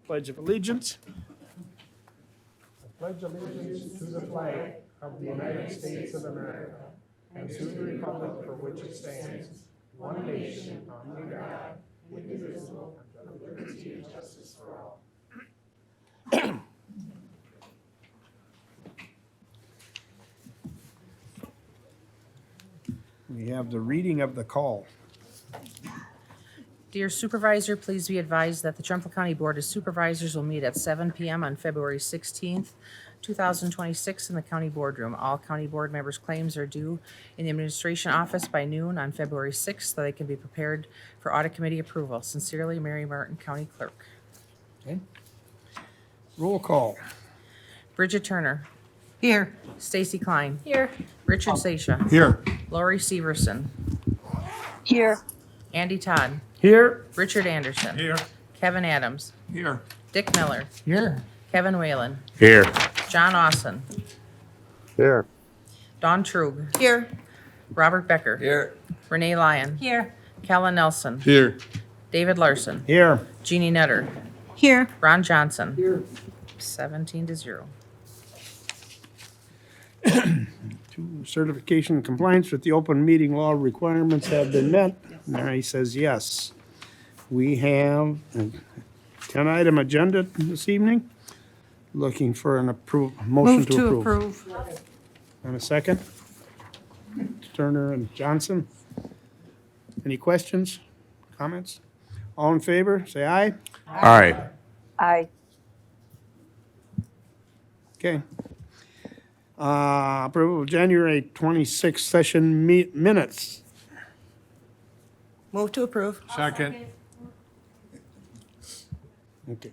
Pledge of Allegiance. I pledge allegiance to the flag of the United States of America and to the republic for which it stands, one nation, under God, indivisible, with liberty and justice for all. We have the reading of the call. Dear Supervisor, please be advised that the Trempealeau County Board of Supervisors will meet at 7 p.m. on February 16th, 2026 in the county boardroom. All county board members' claims are due in the administration office by noon on February 6th so they can be prepared for audit committee approval. Sincerely, Mary Martin, County Clerk. Okay. Roll call. Bridget Turner. Here. Stacy Klein. Here. Richard Sasha. Here. Lori Severson. Here. Andy Todd. Here. Richard Anderson. Here. Kevin Adams. Here. Dick Miller. Here. Kevin Whalen. Here. John Austin. Here. Don Trug. Here. Robert Becker. Here. Renee Lyon. Here. Kellen Nelson. Here. David Larson. Here. Jeannie Nutter. Here. Ron Johnson. Here. 17-0. Certification and compliance with the open meeting law requirements have been met. Mary says yes. We have a 10-item agenda this evening. Looking for an motion Move to approve. And a second? Turner and Johnson. Any questions, comments? All in favor, say aye. Aye. Aye. Okay. Approval of January 26th session minutes. Move to approve. Second. Okay.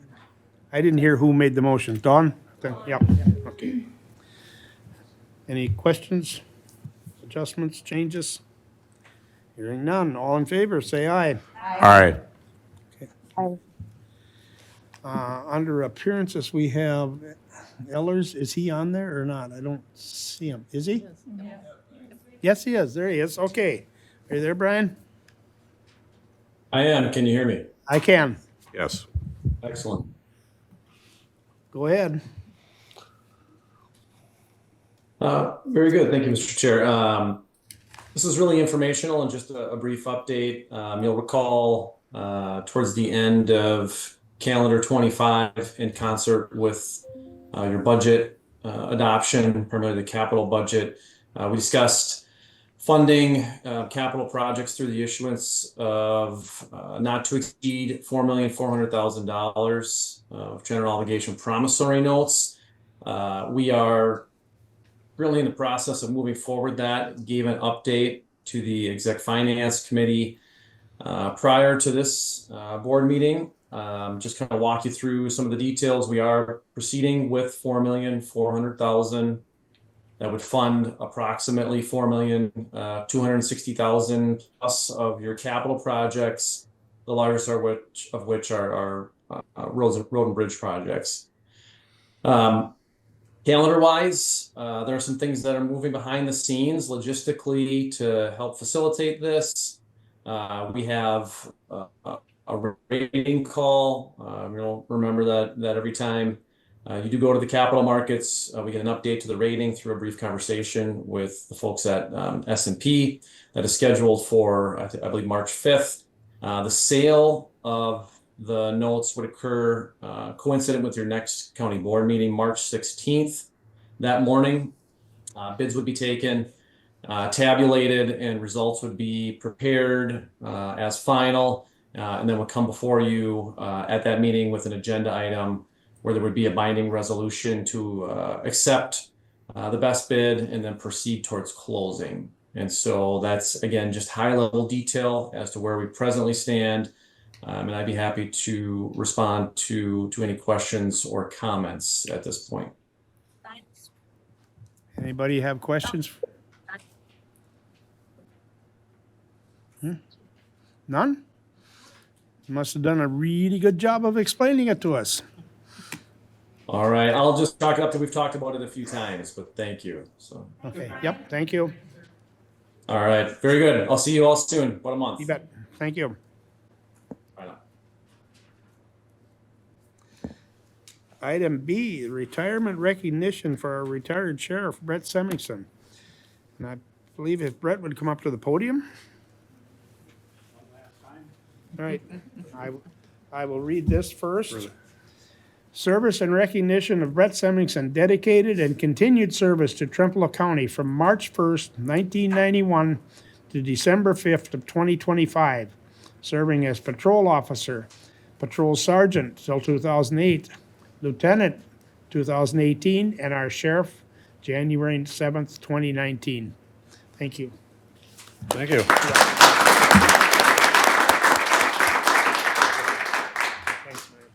I didn't hear who made the motion. Dawn? Yep. Okay. Any questions, adjustments, changes? Hearing none. All in favor, say aye. Aye. Aye. Under appearances, we have Ellers. Is he on there or not? I don't see him. Is he? Yes, he is. There he is. Okay. Are you there, Brian? I am. Can you hear me? I can. Yes. Excellent. Go ahead. Very good. Thank you, Mr. Chair. This is really informational and just a brief update. You'll recall towards the end of calendar 25, in concert with your budget adoption, primarily the capital budget, we discussed funding capital projects through the issuance of not to exceed $4,400,000 of general obligation promissory notes. We are really in the process of moving forward. That gave an update to the Exec Finance Committee prior to this board meeting. Just kind of walk you through some of the details. We are proceeding with $4,400,000. That would fund approximately $4,260,000 plus of your capital projects, the largest of which are road and bridge projects. Calendar-wise, there are some things that are moving behind the scenes logistically to help facilitate this. We have a rating call. You'll remember that every time you do go to the capital markets, we get an update to the rating through a brief conversation with the folks at S&P that is scheduled for, I believe, March 5th. The sale of the notes would occur coincident with your next county board meeting, March 16th. That morning, bids would be taken, tabulated, and results would be prepared as final, and then would come before you at that meeting with an agenda item where there would be a binding resolution to accept the best bid and then proceed towards closing. And so that's, again, just high-level detail as to where we presently stand. And I'd be happy to respond to any questions or comments at this point. Anybody have questions? None? You must have done a really good job of explaining it to us. All right, I'll just talk it up that we've talked about it a few times, but thank you. So, Okay, yep, thank you. all right, very good. I'll see you all soon. About a month. You bet. Thank you. Bye now. Item B, retirement recognition for our retired sheriff, Brett Semmingson. And I believe if Brett would come up to the podium. All right, I will read this first. Service and recognition of Brett Semmingson, dedicated and continued service to Trempealeau County from March 1st, 1991 to December 5th of 2025, serving as patrol officer, patrol sergeant till 2008, lieutenant 2018, and our sheriff January 7th, 2019. Thank you. Thank you.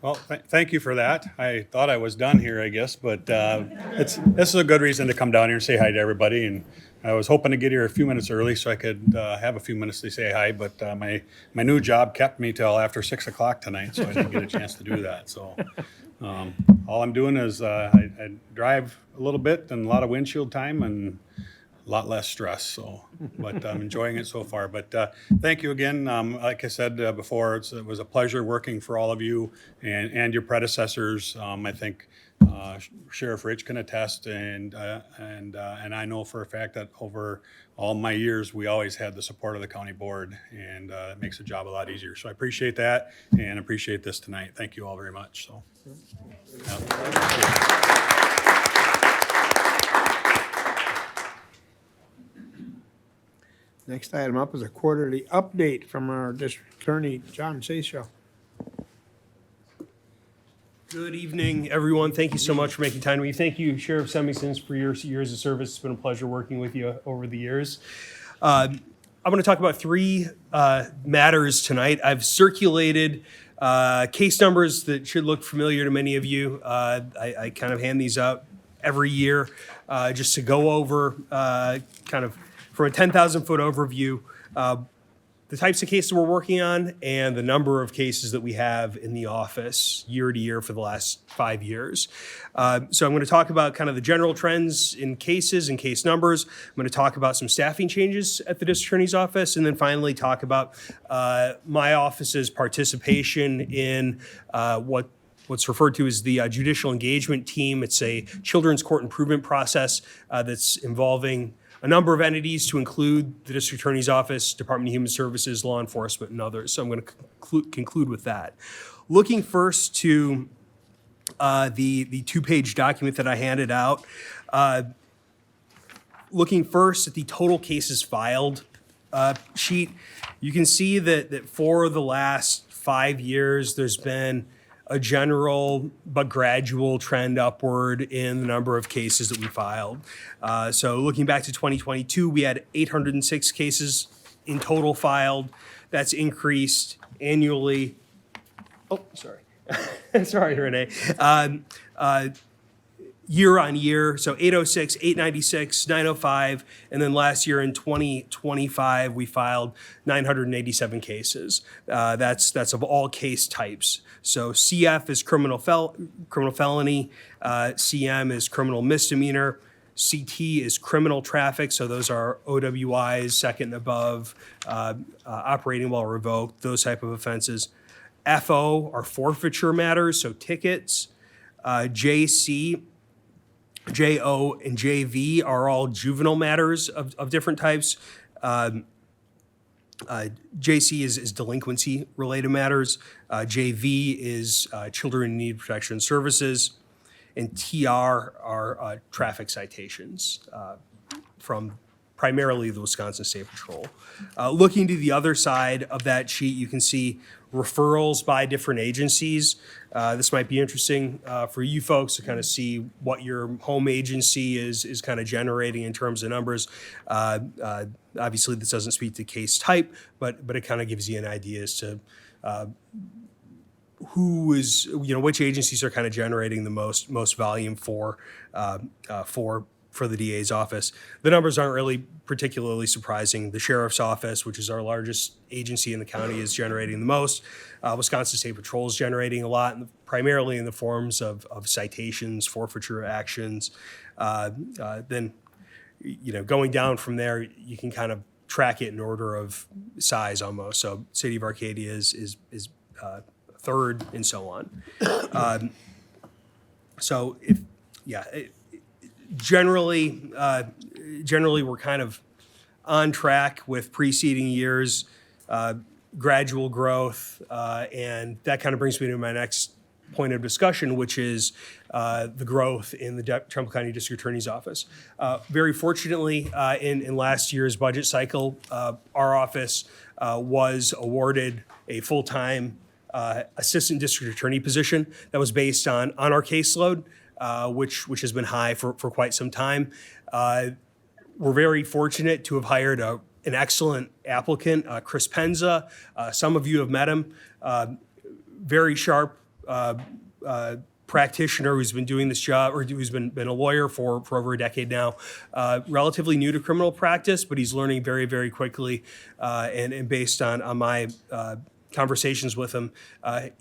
Well, thank you for that. I thought I was done here, I guess, but this is a good reason to come down here and say hi to everybody. And I was hoping to get here a few minutes early so I could have a few minutes to say hi, but my new job kept me till after 6 o'clock tonight, so I didn't get a chance to do that. So all I'm doing is I drive a little bit and a lot of windshield time and a lot less stress. So, but I'm enjoying it so far. But thank you again. Like I said before, it was a pleasure working for all of you and your predecessors. I think Sheriff Rich can attest, and I know for a fact that over all my years, we always had the support of the county board, and it makes the job a lot easier. So I appreciate that and appreciate this tonight. Thank you all very much. So. Next item up is a quarterly update from our district attorney, John Seychelles. Good evening, everyone. Thank you so much for making time to me. Thank you, Sheriff Semmingson, for your years of service. It's been a pleasure working with you over the years. I'm going to talk about three matters tonight. I've circulated case numbers that should look familiar to many of you. I kind of hand these out every year just to go over kind of from a 10,000-foot overview, the types of cases we're working on and the number of cases that we have in the office year to year for the last 5 years. So I'm going to talk about kind of the general trends in cases and case numbers. I'm going to talk about some staffing changes at the district attorney's office, and then finally talk about my office's participation in what's referred to as the judicial engagement team. It's a children's court improvement process that's involving a number of entities to include the district attorney's office, Department of Human Services, law enforcement, and others. So I'm going to conclude with that. Looking first to the two-page document that I handed out, looking first at the total cases filed sheet, you can see that for the last 5 years, there's been a general but gradual trend upward in the number of cases that we filed. So looking back to 2022, we had 806 cases in total filed. That's increased annually. Oh, sorry. Sorry, Renee. Year on year, so 806, 896, 905, and then last year in 2025, we filed 987 cases. That's of all case types. So CF is criminal felony, CM is criminal misdemeanor, CT is criminal traffic, so those are OWIs, second and above, operating while revoked, those type of offenses. FO are forfeiture matters, so tickets. JC, JO, and JV are all juvenile matters of different types. JC is delinquency-related matters. JV is children in need of protection services. And TR are traffic citations from primarily the Wisconsin State Patrol. Looking to the other side of that sheet, you can see referrals by different agencies. This might be interesting for you folks to kind of see what your home agency is kind of generating in terms of numbers. Obviously, this doesn't speak to case type, but it kind of gives you an idea as to who is, which agencies are kind of generating the most volume for the DA's office. The numbers aren't really particularly surprising. The sheriff's office, which is our largest agency in the county, is generating the most. Wisconsin State Patrol is generating a lot, primarily in the forms of citations, forfeiture actions. Then, going down from there, you can kind of track it in order of size almost. So City of Arcadia is third, and so on. So generally, we're kind of on track with preceding years, gradual growth, and that kind of brings me to my next point of discussion, which is the growth in the Trumbull County District Attorney's Office. Very fortunately, in last year's budget cycle, our office was awarded a full-time assistant district attorney position that was based on our caseload, which has been high for quite some time. We're very fortunate to have hired an excellent applicant, Chris Penza. Some of you have met him. Very sharp practitioner who's been doing this job, or who's been a lawyer for over a decade now. Relatively new to criminal practice, but he's learning very, very quickly. And based on my conversations with him, I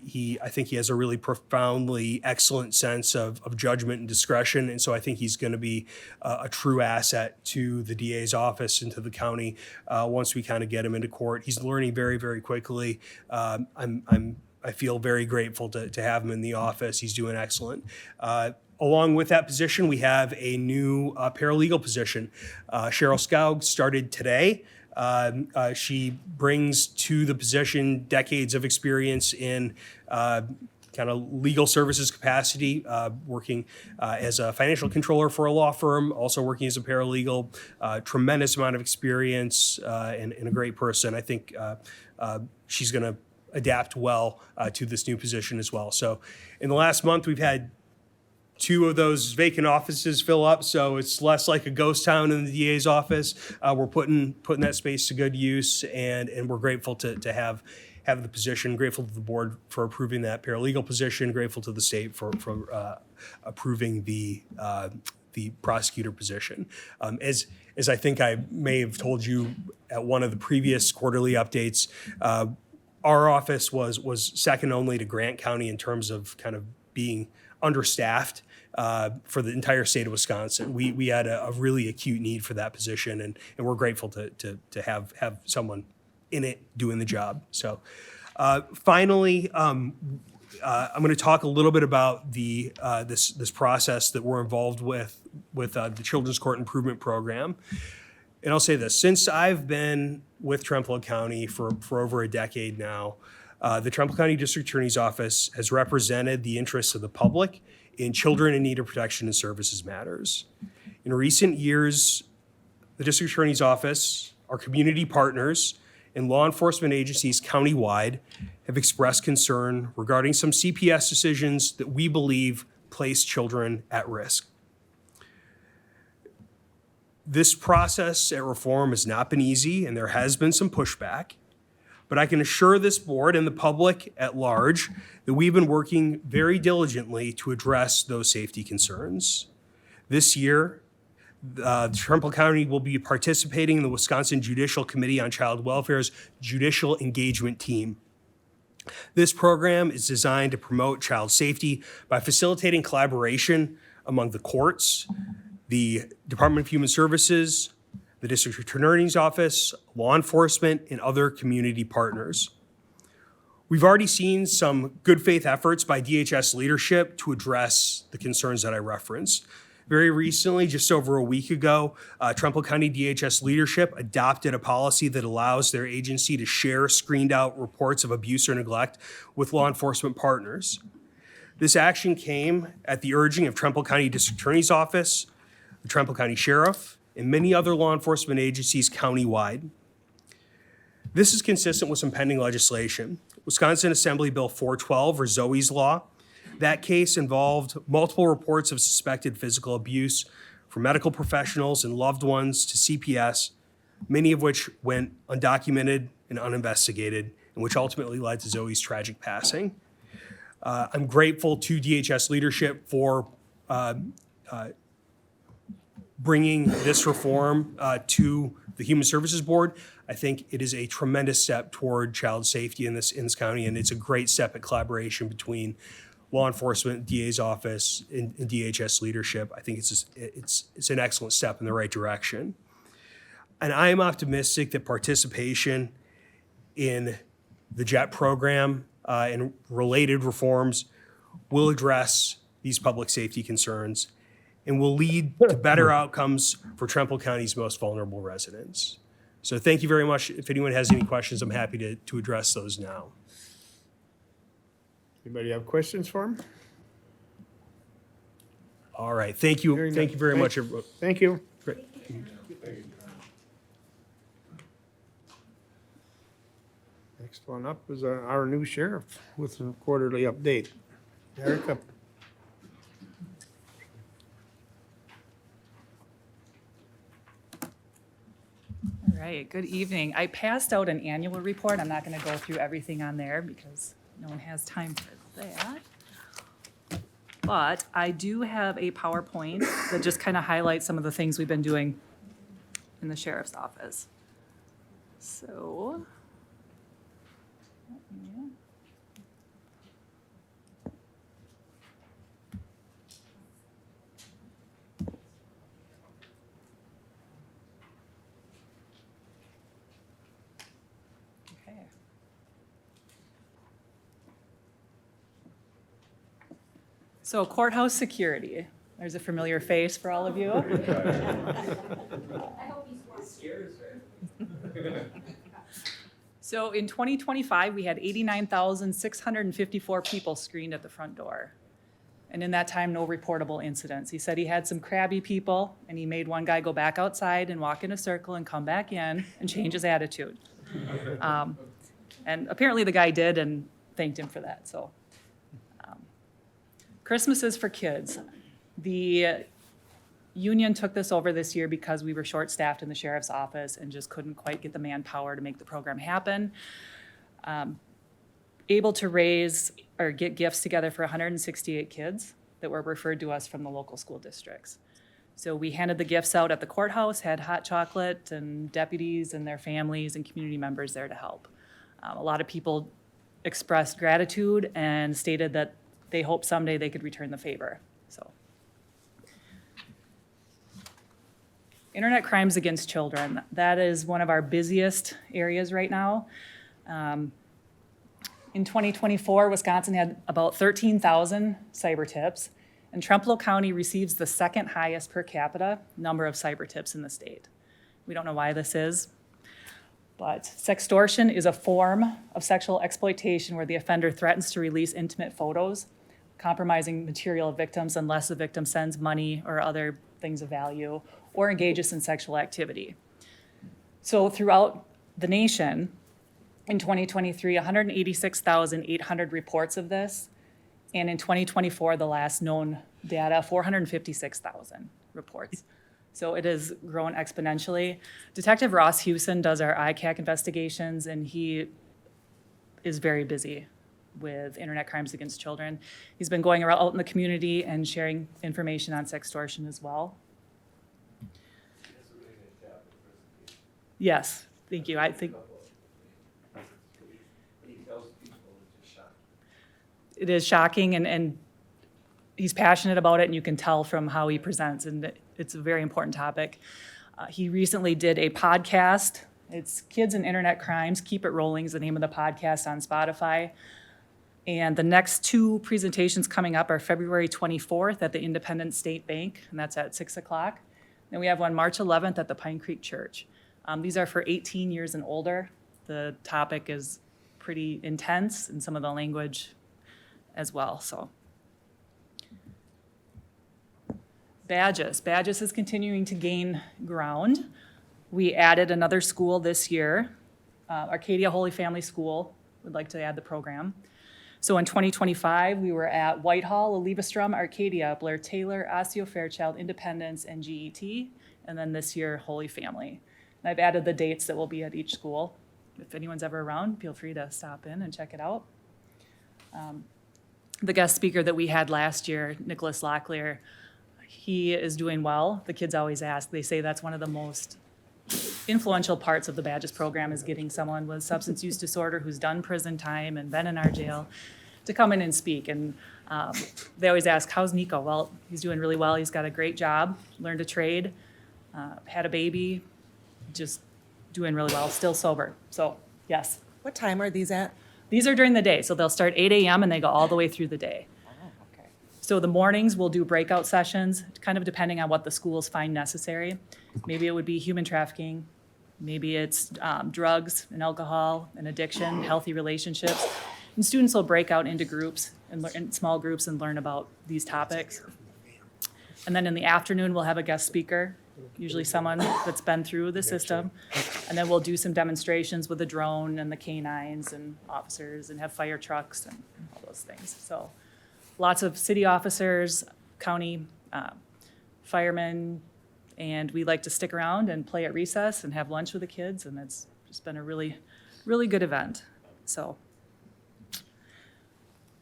think he has a really profoundly excellent sense of judgment and discretion, and so I think he's going to be a true asset to the DA's office and to the county once we kind of get him into court. He's learning very, very quickly. I feel very grateful to have him in the office. He's doing excellent. Along with that position, we have a new paralegal position. Cheryl Skaug started today. She brings to the position decades of experience in kind of legal services capacity, working as a financial controller for a law firm, also working as a paralegal, tremendous amount of experience, and a great person. I think she's going to adapt well to this new position as well. So in the last month, we've had 2 of those vacant offices fill up, so it's less like a ghost town in the DA's office. We're putting that space to good use, and we're grateful to have the position, grateful to the board for approving that paralegal position, grateful to the state for approving the prosecutor position. As I think I may have told you at one of the previous quarterly updates, our office was second only to Grant County in terms of kind of being understaffed for the entire state of Wisconsin. We had a really acute need for that position, and we're grateful to have someone in it doing the job. So finally, I'm going to talk a little bit about this process that we're involved with the Children's Court Improvement Program. And I'll say this, since I've been with Trempealeau County for over a decade now, the Trempealeau County District Attorney's Office has represented the interests of the public in children in need of protection and services matters. In recent years, the District Attorney's Office, our community partners, and law enforcement agencies countywide have expressed concern regarding some CPS decisions that we believe place children at risk. This process at reform has not been easy, and there has been some pushback. But I can assure this board and the public at large that we've been working very diligently to address those safety concerns. This year, Trumbull County will be participating in the Wisconsin Judicial Committee on Child Welfare's Judicial Engagement Team. This program is designed to promote child safety by facilitating collaboration among the courts, the Department of Human Services, the District Attorney's Office, law enforcement, and other community partners. We've already seen some good faith efforts by DHS leadership to address the concerns that I referenced. Very recently, just over a week ago, Trumbull County DHS leadership adopted a policy that allows their agency to share screened out reports of abuse or neglect with law enforcement partners. This action came at the urging of Trumbull County District Attorney's Office, the Trumbull County Sheriff, and many other law enforcement agencies countywide. This is consistent with some pending legislation. Wisconsin Assembly Bill 412, or Zoe's Law. That case involved multiple reports of suspected physical abuse from medical professionals and loved ones to CPS, many of which went undocumented and uninvestigated, and which ultimately led to Zoe's tragic passing. I'm grateful to DHS leadership for bringing this reform to the Human Services Board. I think it is a tremendous step toward child safety in this county, and it's a great step at collaboration between law enforcement, DA's office, and DHS leadership. I think it's an excellent step in the right direction. And I am optimistic that participation in the JET program and related reforms will address these public safety concerns and will lead to better outcomes for Trempealeau County's most vulnerable residents. So thank you very much. If anyone has any questions, I'm happy to address those now. Anybody have questions for him? All right, thank you. Hearing Thank you none. very much. Thank you. Great. Next one up is our new sheriff with a quarterly update. Erica. All right, good evening. I passed out an annual report. I'm not going to go through everything on there because no one has time for that. But I do have a PowerPoint that just kind of highlights some of the things we've been doing in the sheriff's office. So. yeah. Okay. So courthouse security. There's a familiar face for all of you. So in 2025, we had 89,654 people screened at the front door. And in that time, no reportable incidents. He said he had some crabby people, and he made one guy go back outside and walk in a circle and come back in and change his attitude. And apparently the guy did and thanked him for that. So Christmas is for kids. The union took this over this year because we were short-staffed in the sheriff's office and just couldn't quite get the manpower to make the program happen. Able to raise or get gifts together for 168 kids that were referred to us from the local school districts. So we handed the gifts out at the courthouse, had hot chocolate and deputies and their families and community members there to help. A lot of people expressed gratitude and stated that they hope someday they could return the favor. So, internet crimes against children, that is one of our busiest areas right now. In 2024, Wisconsin had about 13,000 cyber tips, and Trempealeau County receives the second highest per capita number of cyber tips in the state. We don't know why this is, but sextortion is a form of sexual exploitation where the offender threatens to release intimate photos, compromising material of victims unless the victim sends money or other things of value or engages in sexual activity. So throughout the nation, in 2023, 186,800 reports of this, and in 2024, the last known data, 456,000 reports. So it has grown exponentially. Detective Ross Hewson does our ICAC investigations, and he is very busy with internet crimes against children. He's been going around out in the community and sharing information on sextortion as well. Yes, thank you. I think it is shocking, and he's passionate about it, and you can tell from how he presents, and it's a very important topic. He recently did a podcast. It's Kids and Internet Crimes, Keep It Rolling is the name of the podcast on Spotify. And the next two presentations coming up are February 24th at the Independent State Bank, and that's at 6 o'clock. Then we have one March 11th at the Pine Creek Church. These are for 18 years and older. The topic is pretty intense and some of the language as well, so. Badges. Badges is continuing to gain ground. We added another school this year. Arcadia Holy Family School would like to add the program. So in 2025, we were at Whitehall, Olivestrom, Arcadia, Blair Taylor, Osseo Fairchild, Independence, and GET. And then this year, Holy Family. And I've added the dates that will be at each school. If anyone's ever around, feel free to stop in and check it out. The guest speaker that we had last year, Nicholas Locklear, he is doing well. The kids always ask. They say that's one of the most influential parts of the Badges program is getting someone with substance use disorder who's done prison time and been in our jail to come in and speak. And they always ask, how's Nico? Well, he's doing really well. He's got a great job, learned a trade, had a baby, just doing really well, still sober. So, yes. What time are these at? These are during the day, so they'll start 8 a.m. and they go all the way through the day. Oh, okay. So the mornings, we'll do breakout sessions, kind of depending on what the schools find necessary. Maybe it would be human trafficking, maybe it's drugs and alcohol and addiction, healthy relationships. And students will break out into groups and in small groups and learn about these topics. And then in the afternoon, we'll have a guest speaker, usually someone that's been through the system. And then we'll do some demonstrations with a drone and the canines and officers and have fire trucks and all those things. So lots of city officers, county firemen, and we like to stick around and play at recess and have lunch with the kids, and it's just been a really, really good event. So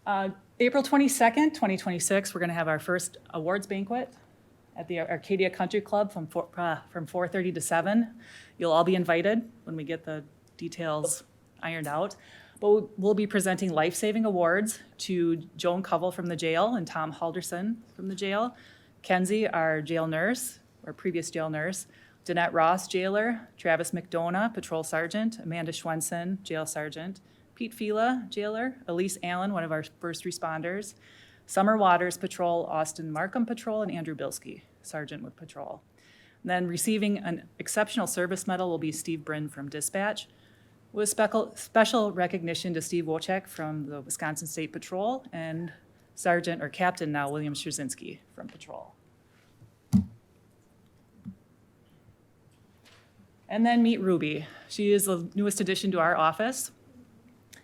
April 22nd, 2026, we're going to have our first awards banquet at the Arcadia Country Club from 4:30 to 7. You'll all be invited when we get the details ironed out. But we'll be presenting life-saving awards to Joan Covell from the jail and Tom Halderson from the jail, Kenzie, our jail nurse, or previous jail nurse, Danette Ross, jailer, Travis McDonough, patrol sergeant, Amanda Schwenson, jail sergeant, Pete Fila, jailer, Elise Allen, one of our first responders, Summer Waters, patrol, Austin Markham, patrol, and Andrew Bilski, sergeant with patrol. And then receiving an exceptional service medal will be Steve Bryn from dispatch, with special recognition to Steve Wojcik from the Wisconsin State Patrol and Sergeant, or Captain now, William Strzezinski from patrol. And then meet Ruby. She is the newest addition to our office.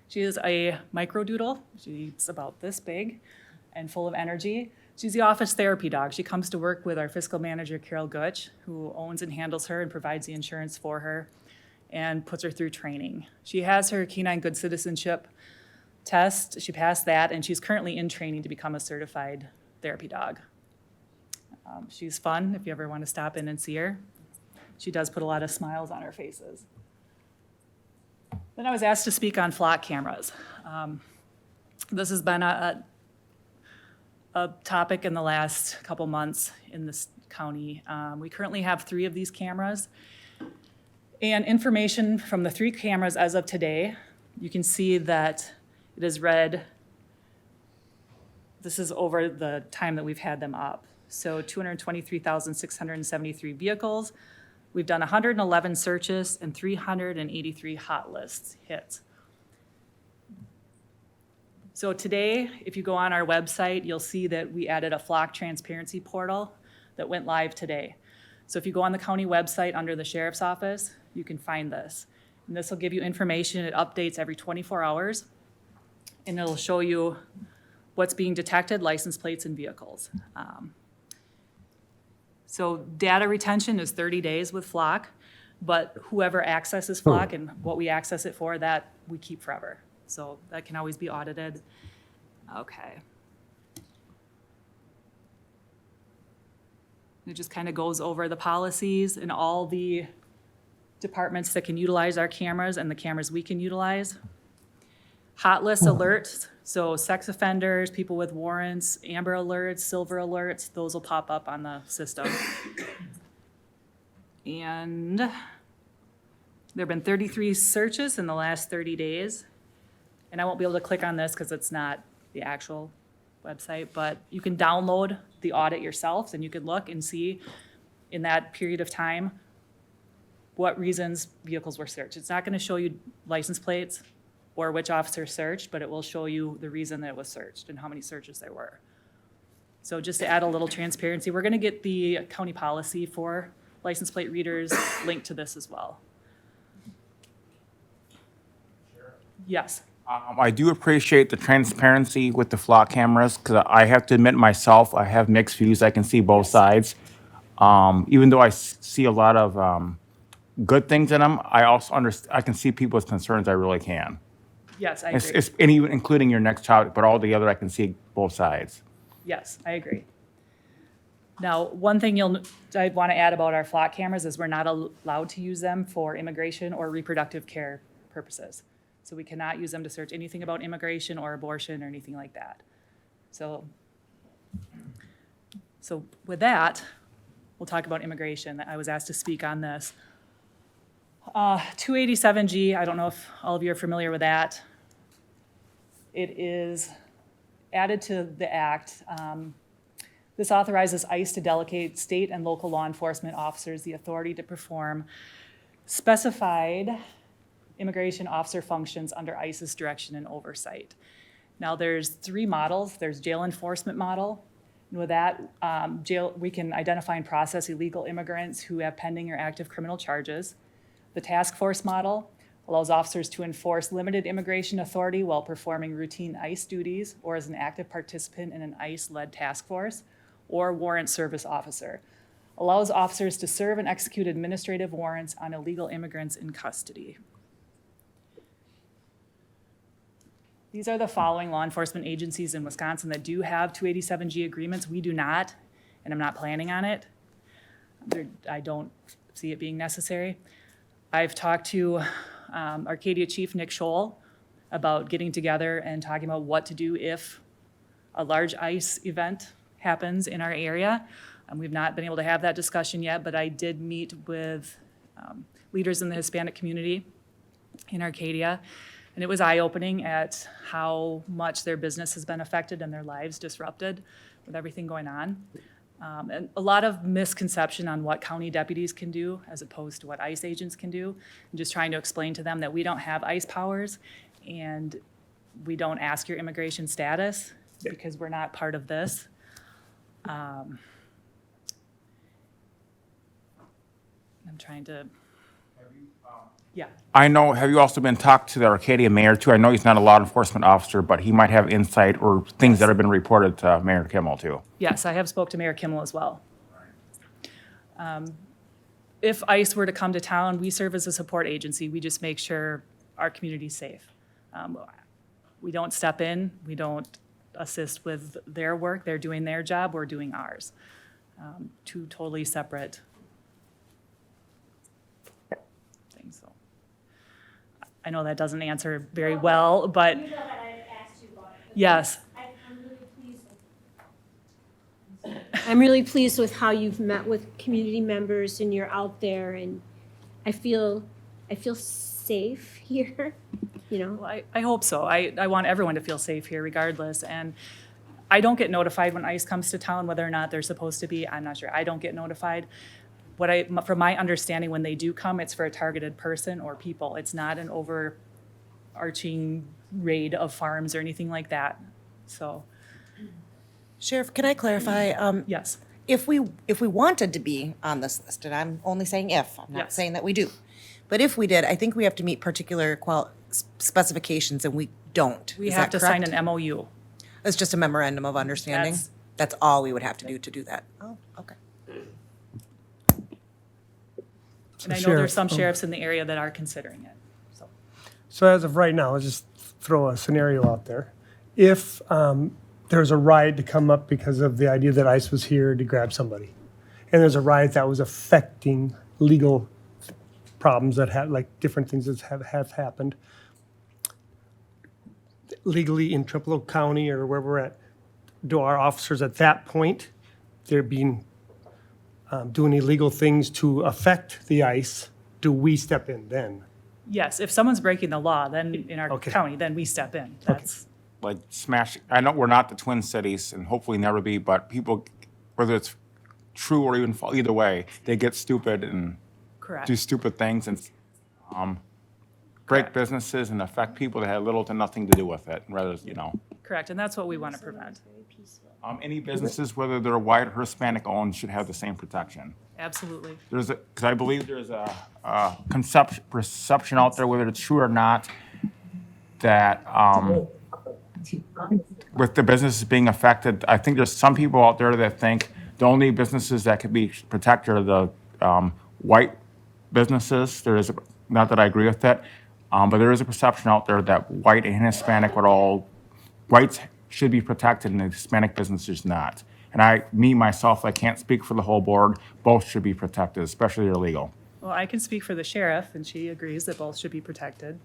She is a microdoodle. She's about this big and full of energy. She's the office therapy dog. She comes to work with our fiscal manager, Carol Gutch, who owns and handles her and provides the insurance for her and puts her through training. She has her Canine Good Citizenship test. She passed that, and she's currently in training to become a certified therapy dog. She's fun if you ever want to stop in and see her. She does put a lot of smiles on her faces. Then I was asked to speak on flock cameras. This has been a topic in the last couple months in this county. We currently have 3 of these cameras. And information from the 3 cameras as of today, you can see that it is read, this is over the time that we've had them up. So 223,673 vehicles. We've done 111 searches and 383 hot lists hits. So today, if you go on our website, you'll see that we added a flock transparency portal that went live today. So if you go on the county website under the sheriff's office, you can find this. And this will give you information. It updates every 24 hours. And it'll show you what's being detected, license plates, and vehicles. So data retention is 30 days with flock, but whoever accesses flock and what we access it for, that we keep forever. So that can always be audited. Okay. It just kind of goes over the policies and all the departments that can utilize our cameras and the cameras we can utilize. Hot list alerts, so sex offenders, people with warrants, amber alerts, silver alerts, those will pop up on the system. And there have been 33 searches in the last 30 days. And I won't be able to click on this because it's not the actual website, but you can download the audit yourselves and you can look and see in that period of time what reasons vehicles were searched. It's not going to show you license plates or which officer searched, but it will show you the reason that it was searched and how many searches there were. So just to add a little transparency, we're going to get the county policy for license plate readers linked to this as well. Yes. I do appreciate the transparency with the flock cameras because I have to admit myself, I have mixed views. I can see both sides. Even though I see a lot of good things in them, I also I can see people's concerns. I really can. Yes, I agree. And even including your next topic, but all together, I can see both sides. Yes, I agree. Now, one thing I want to add about our flock cameras is we're not allowed to use them for immigration or reproductive care purposes. So we cannot use them to search anything about immigration or abortion or anything like that. So with that, we'll talk about immigration. I was asked to speak on this. 287G, I don't know if all of you are familiar with that. It is added to the act. This authorizes ICE to delegate state and local law enforcement officers the authority to perform specified immigration officer functions under ICE's direction and oversight. Now, there's 3 models. There's jail enforcement model. And with that, we can identify and process illegal immigrants who have pending or active criminal charges. The task force model allows officers to enforce limited immigration authority while performing routine ICE duties or as an active participant in an ICE-led task force, or warrant service officer. Allows officers to serve and execute administrative warrants on illegal immigrants in custody. These are the following law enforcement agencies in Wisconsin that do have 287G agreements. We do not, and I'm not planning on it. I don't see it being necessary. I've talked to Arcadia Chief Nick Scholl about getting together and talking about what to do if a large ICE event happens in our area. We've not been able to have that discussion yet, but I did meet with leaders in the Hispanic community in Arcadia, and it was eye-opening at how much their business has been affected and their lives disrupted with everything going on. And a lot of misconception on what county deputies can do as opposed to what ICE agents can do. I'm just trying to explain to them that we don't have ICE powers and we don't ask your immigration status because we're not part of this. I'm trying to, yeah. I know, have you also been talked to the Arcadia mayor too? I know he's not a law enforcement officer, but he might have insight or things that have been reported to Mayor Kimmel too. Yes, I have spoke to Mayor Kimmel as well. If ICE were to come to town, we serve as a support agency. We just make sure our community's safe. We don't step in. We don't assist with their work. They're doing their job. We're doing ours. 2 totally separate things. So I know that doesn't answer very well, but You know that I asked you about it. yes. I'm really pleased with how you've met with community members and you're out there, and I feel safe here, you know. Well, I hope so. I want everyone to feel safe here regardless. And I don't get notified when ICE comes to town, whether or not they're supposed to be. I'm not sure. I don't get notified. From my understanding, when they do come, it's for a targeted person or people. It's not an overarching raid of farms or anything like that. So, Sheriff, can I clarify? yes. If we wanted to be on this list, and I'm only saying if, I'm not Yes. saying that we do, but if we did, I think we have to meet particular specifications, and we don't. We Is have that to sign correct? an MOU. It's just a memorandum of understanding? That's all we would have to do that? Oh, okay. And I know Sheriff, there's some sheriffs in the area that are considering it. So, So as of right now, let's just throw a scenario out there. If there's a riot to come up because of the idea that ICE was here to grab somebody, and there's a riot that was affecting legal problems that had, like different things that have happened legally in Trempealeau County or where we're at, do our officers at that point, they're being doing illegal things to affect the ICE, do we step in then? yes, if someone's breaking the law, then in our Okay. county, then we step in. That's Like smash, I know we're not the Twin Cities and hopefully never be, but people, whether it's true or even false, either way, they get stupid and correct. do stupid things and break businesses and affect people that had little to nothing to do with it, rather, Correct, and that's what we want to prevent. any businesses, whether they're white or Hispanic owned, should have the same protection. Absolutely. Because I believe there's a perception out there, whether it's true or not, that with the businesses being affected, I think there's some people out there that think the only businesses that could be protected are the white businesses. There is, not that I agree with that, but there is a perception out there that white and Hispanic whites should be protected and the Hispanic businesses not. And myself, I can't speak for the whole board. Both should be protected, especially illegal. Well, I can speak for the sheriff, and she agrees that both should be protected.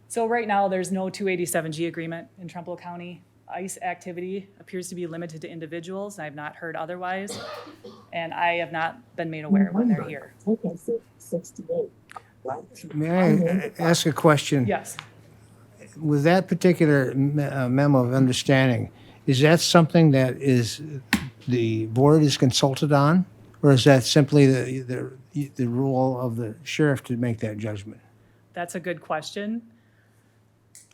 So right now, there's no 287G agreement in Trumpealeau County. ICE activity appears to be limited to individuals, and I've not heard otherwise. And I have not been made aware when they're here. May I ask a question? Yes, with that particular memo of understanding, is that something that is, the board is consulted on? Or is that simply the role of the sheriff to make that judgment? That's a good question.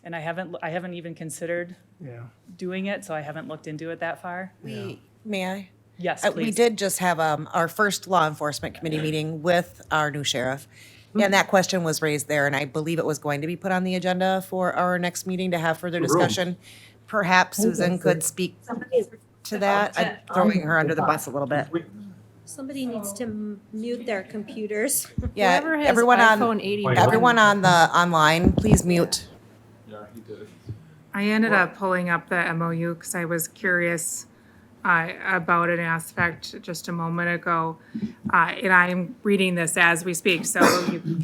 And I haven't even considered Yeah. doing it, so I haven't looked into it that far. May I? Yes, We please. did just have our first law enforcement committee meeting with our new sheriff. And that question was raised there, and I believe it was going to be put on the agenda for our next meeting to have further discussion. Perhaps Susan could speak to that. I'm throwing her under the bus a little bit. Somebody needs to mute their computers. Yeah, Whoever has everyone iPhone 81. everyone on the online, please mute. I ended up pulling up the MOU because I was curious about an aspect just a moment ago. And I'm reading this as we speak. So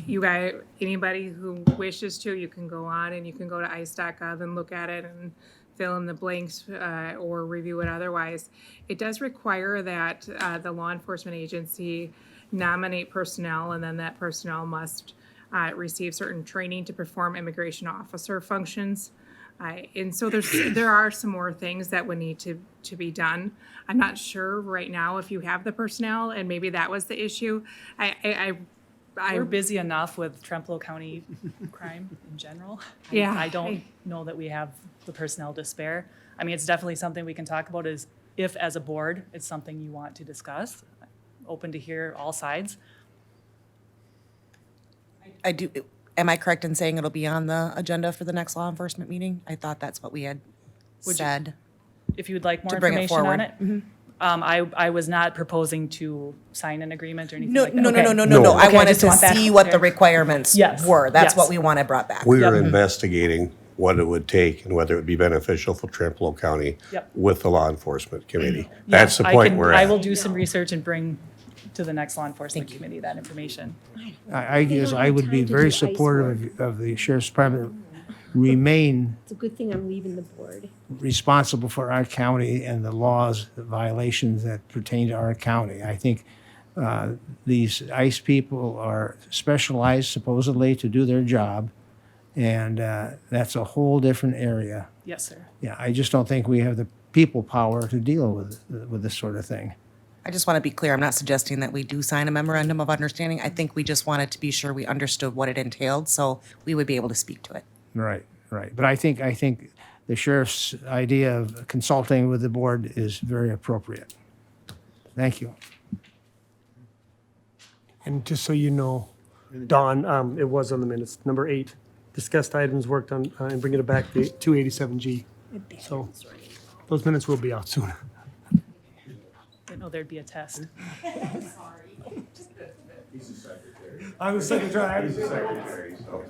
you guys, anybody who wishes to, you can go on and you can go to ice.gov and look at it and fill in the blanks or review it otherwise. It does require that the law enforcement agency nominate personnel, and then that personnel must receive certain training to perform immigration officer functions. And so there are some more things that would need to be done. I'm not sure right now if you have the personnel, and maybe that was the issue. We're busy enough with Trempealeau County crime in general. Yeah. I don't know that we have the personnel to spare. I mean, it's definitely something we can talk about is if, as a board, it's something you want to discuss. Open to hear all sides. I do, am I correct in saying it'll be on the agenda for the next law enforcement meeting? I thought that's what we had said. If you would like more To bring it information on forward. it. I was not proposing to sign an agreement or anything No, like that. no, Okay. no. I Okay, wanted just to want that see what the clear. requirements Yes, were. That's yes. what we wanted brought back. We were investigating what it would take and whether it would be beneficial for Trempealeau County Yep. with the law enforcement committee. Yeah, That's the point we're I at. will do some research and bring to the next law enforcement committee that information. I guess I would be time to very do ice supportive of the sheriff's department remain It's a good thing I'm leaving the board. responsible for our county and the laws, the violations that pertain to our county. I think these ICE people are specialized supposedly to do their job, and that's a whole different area. Yes, sir. Yeah, I just don't think we have the people power to deal with this sort of thing. I just want to be clear, I'm not suggesting that we do sign a memorandum of understanding. I think we just wanted to be sure we understood what it entailed, so we would be able to speak to it. Right, right. But I think the sheriff's idea of consulting with the board is very appropriate. Thank you. And just so you know, Dawn, it was on the minutes. Number 8, discussed items worked on and bringing it back to 287G. So those minutes will be out soon. Didn't know there'd be a test. I'm the secretary. He's the secretary, so.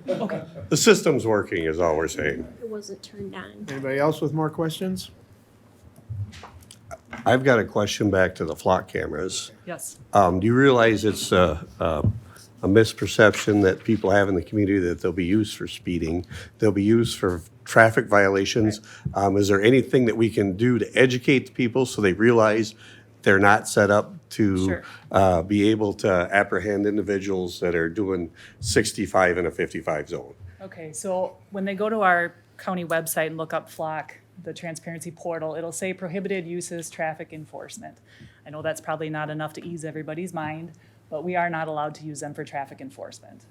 Okay. The system's working is all we're saying. It wasn't turned on. Anybody else with more questions? I've got a question back to the flock cameras. Yes. Do you realize it's a misperception that people have in the community that they'll be used for speeding? They'll be used for traffic violations. Is there anything that we can do to educate the people so they realize they're not set up to be able to apprehend individuals that are doing 65 in a 55 zone? Okay, so when they go to our county website and look up FLOC, the transparency portal, it'll say prohibited uses, traffic enforcement. I know that's probably not enough to ease everybody's mind, but we are not allowed to use them for traffic enforcement.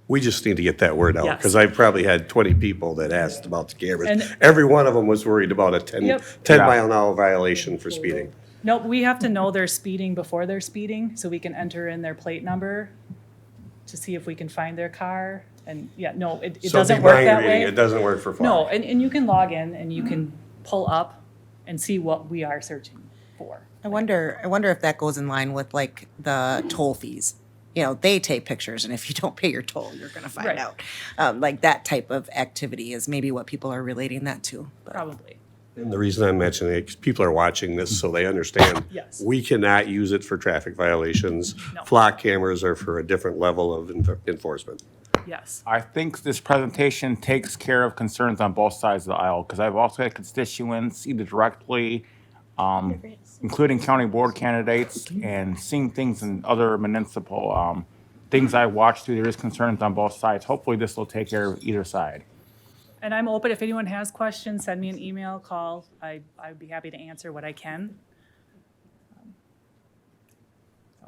We just need to get that word out, Yes. because I've probably had 20 people that asked about the cameras. And- Every one of them was worried about a 10 Yep. mile an hour violation for speeding. Nope, we have to know they're speeding before they're speeding, so we can enter in their plate number to see if we can find their car. And yeah, no, it So doesn't be work mind that reading. way. It doesn't work for flock. No, and you can log in and you can pull up and see what we are searching for. I wonder if that goes in line with like the toll fees. You know, they take pictures, and if you don't pay your toll, you're gonna find Right. out. Like that type of activity is maybe what people are relating that to. But Probably. And the reason I'm mentioning it, 'cause people are watching this so they understand. Yes. We cannot use it for traffic violations. No. Flock cameras are for a different level of enforcement. Yes. I think this presentation takes care of concerns on both sides of the aisle, because I've also had constituents either directly, including county board candidates, and seeing things in other municipal things I watched through. There is concerns on both sides. Hopefully this will take care of either side. And I'm open, if anyone has questions, send me an email, call. I'd be happy to answer what I can. So.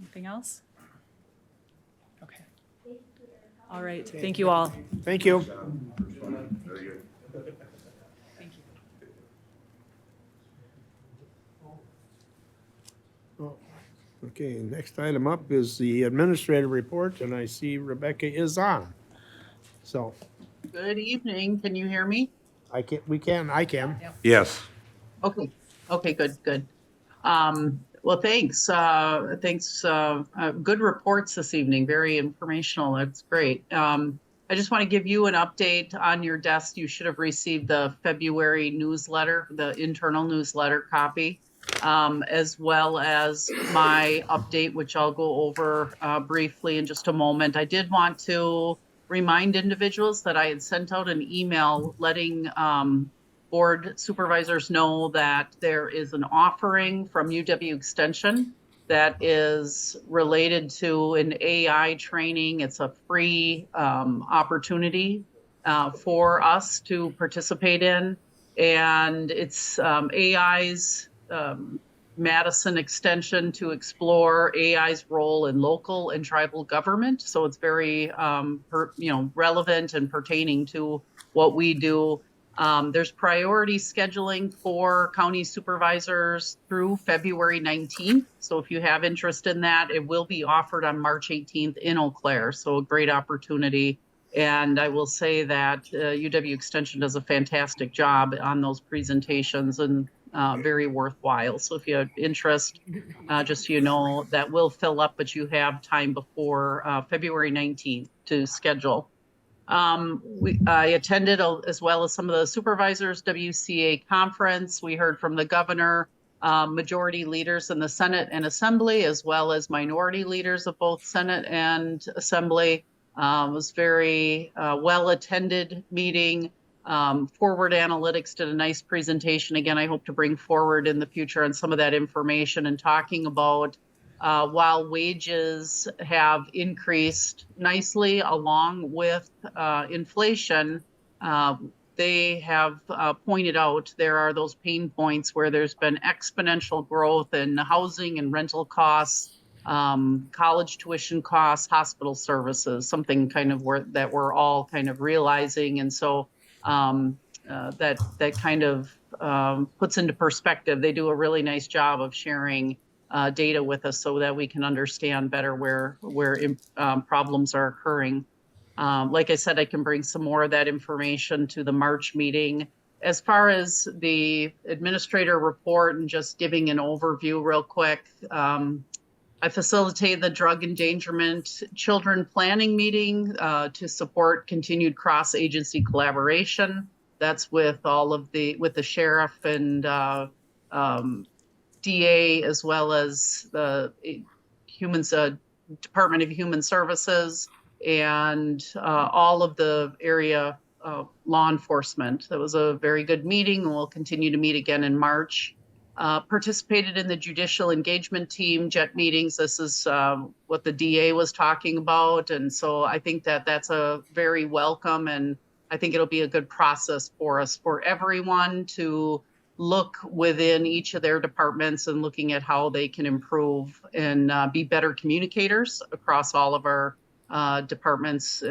Anything else? Okay. All right, thank you all. Thank you. Thank you. Okay, next item up is the administrative report, and I see Rebecca is on. So Good evening. Can you hear me? I can. Yes. Okay. Okay, good. Well, thanks. Good reports this evening. Very informational. That's great. I just want to give you an update on your desk. You should have received the February newsletter, the internal newsletter copy, as well as my update, which I'll go over briefly in just a moment. I did want to remind individuals that I had sent out an email letting board supervisors know that there is an offering from UW Extension that is related to an AI training. It's a free opportunity for us to participate in. And it's AI's Madison Extension to explore AI's role in local and tribal government. So it's very relevant and pertaining to what we do. There's priority scheduling for county supervisors through February 19th. So if you have interest in that, it will be offered on March 18th in Eau Claire. So a great opportunity. And I will say that UW Extension does a fantastic job on those presentations and very worthwhile. So if you have interest, just so you know, that will fill up, but you have time before February 19th to schedule. I attended, as well as some of the supervisors, WCA conference. We heard from the governor, majority leaders in the Senate and Assembly, as well as minority leaders of both Senate and Assembly. It was very well-attended meeting. Forward Analytics did a nice presentation. Again, I hope to bring forward in the future on some of that information and talking about while wages have increased nicely along with inflation, they have pointed out there are those pain points where there's been exponential growth in housing and rental costs, college tuition costs, hospital services, something kind of that we're all kind of realizing. And so that kind of puts into perspective. They do a really nice job of sharing data with us so that we can understand better where problems are occurring. Like I said, I can bring some more of that information to the March meeting. As far as the administrator report and just giving an overview real quick, I facilitated the drug endangerment children planning meeting to support continued cross-agency collaboration. That's with with the sheriff and DA, as well as the Department of Human Services and all of the area law enforcement. That was a very good meeting, and we'll continue to meet again in March. Participated in the judicial engagement team jet meetings. This is what the DA was talking about. And so I think that that's a very welcome, and I think it'll be a good process for us, for everyone to look within each of their departments and looking at how they can improve and be better communicators across all of our departments,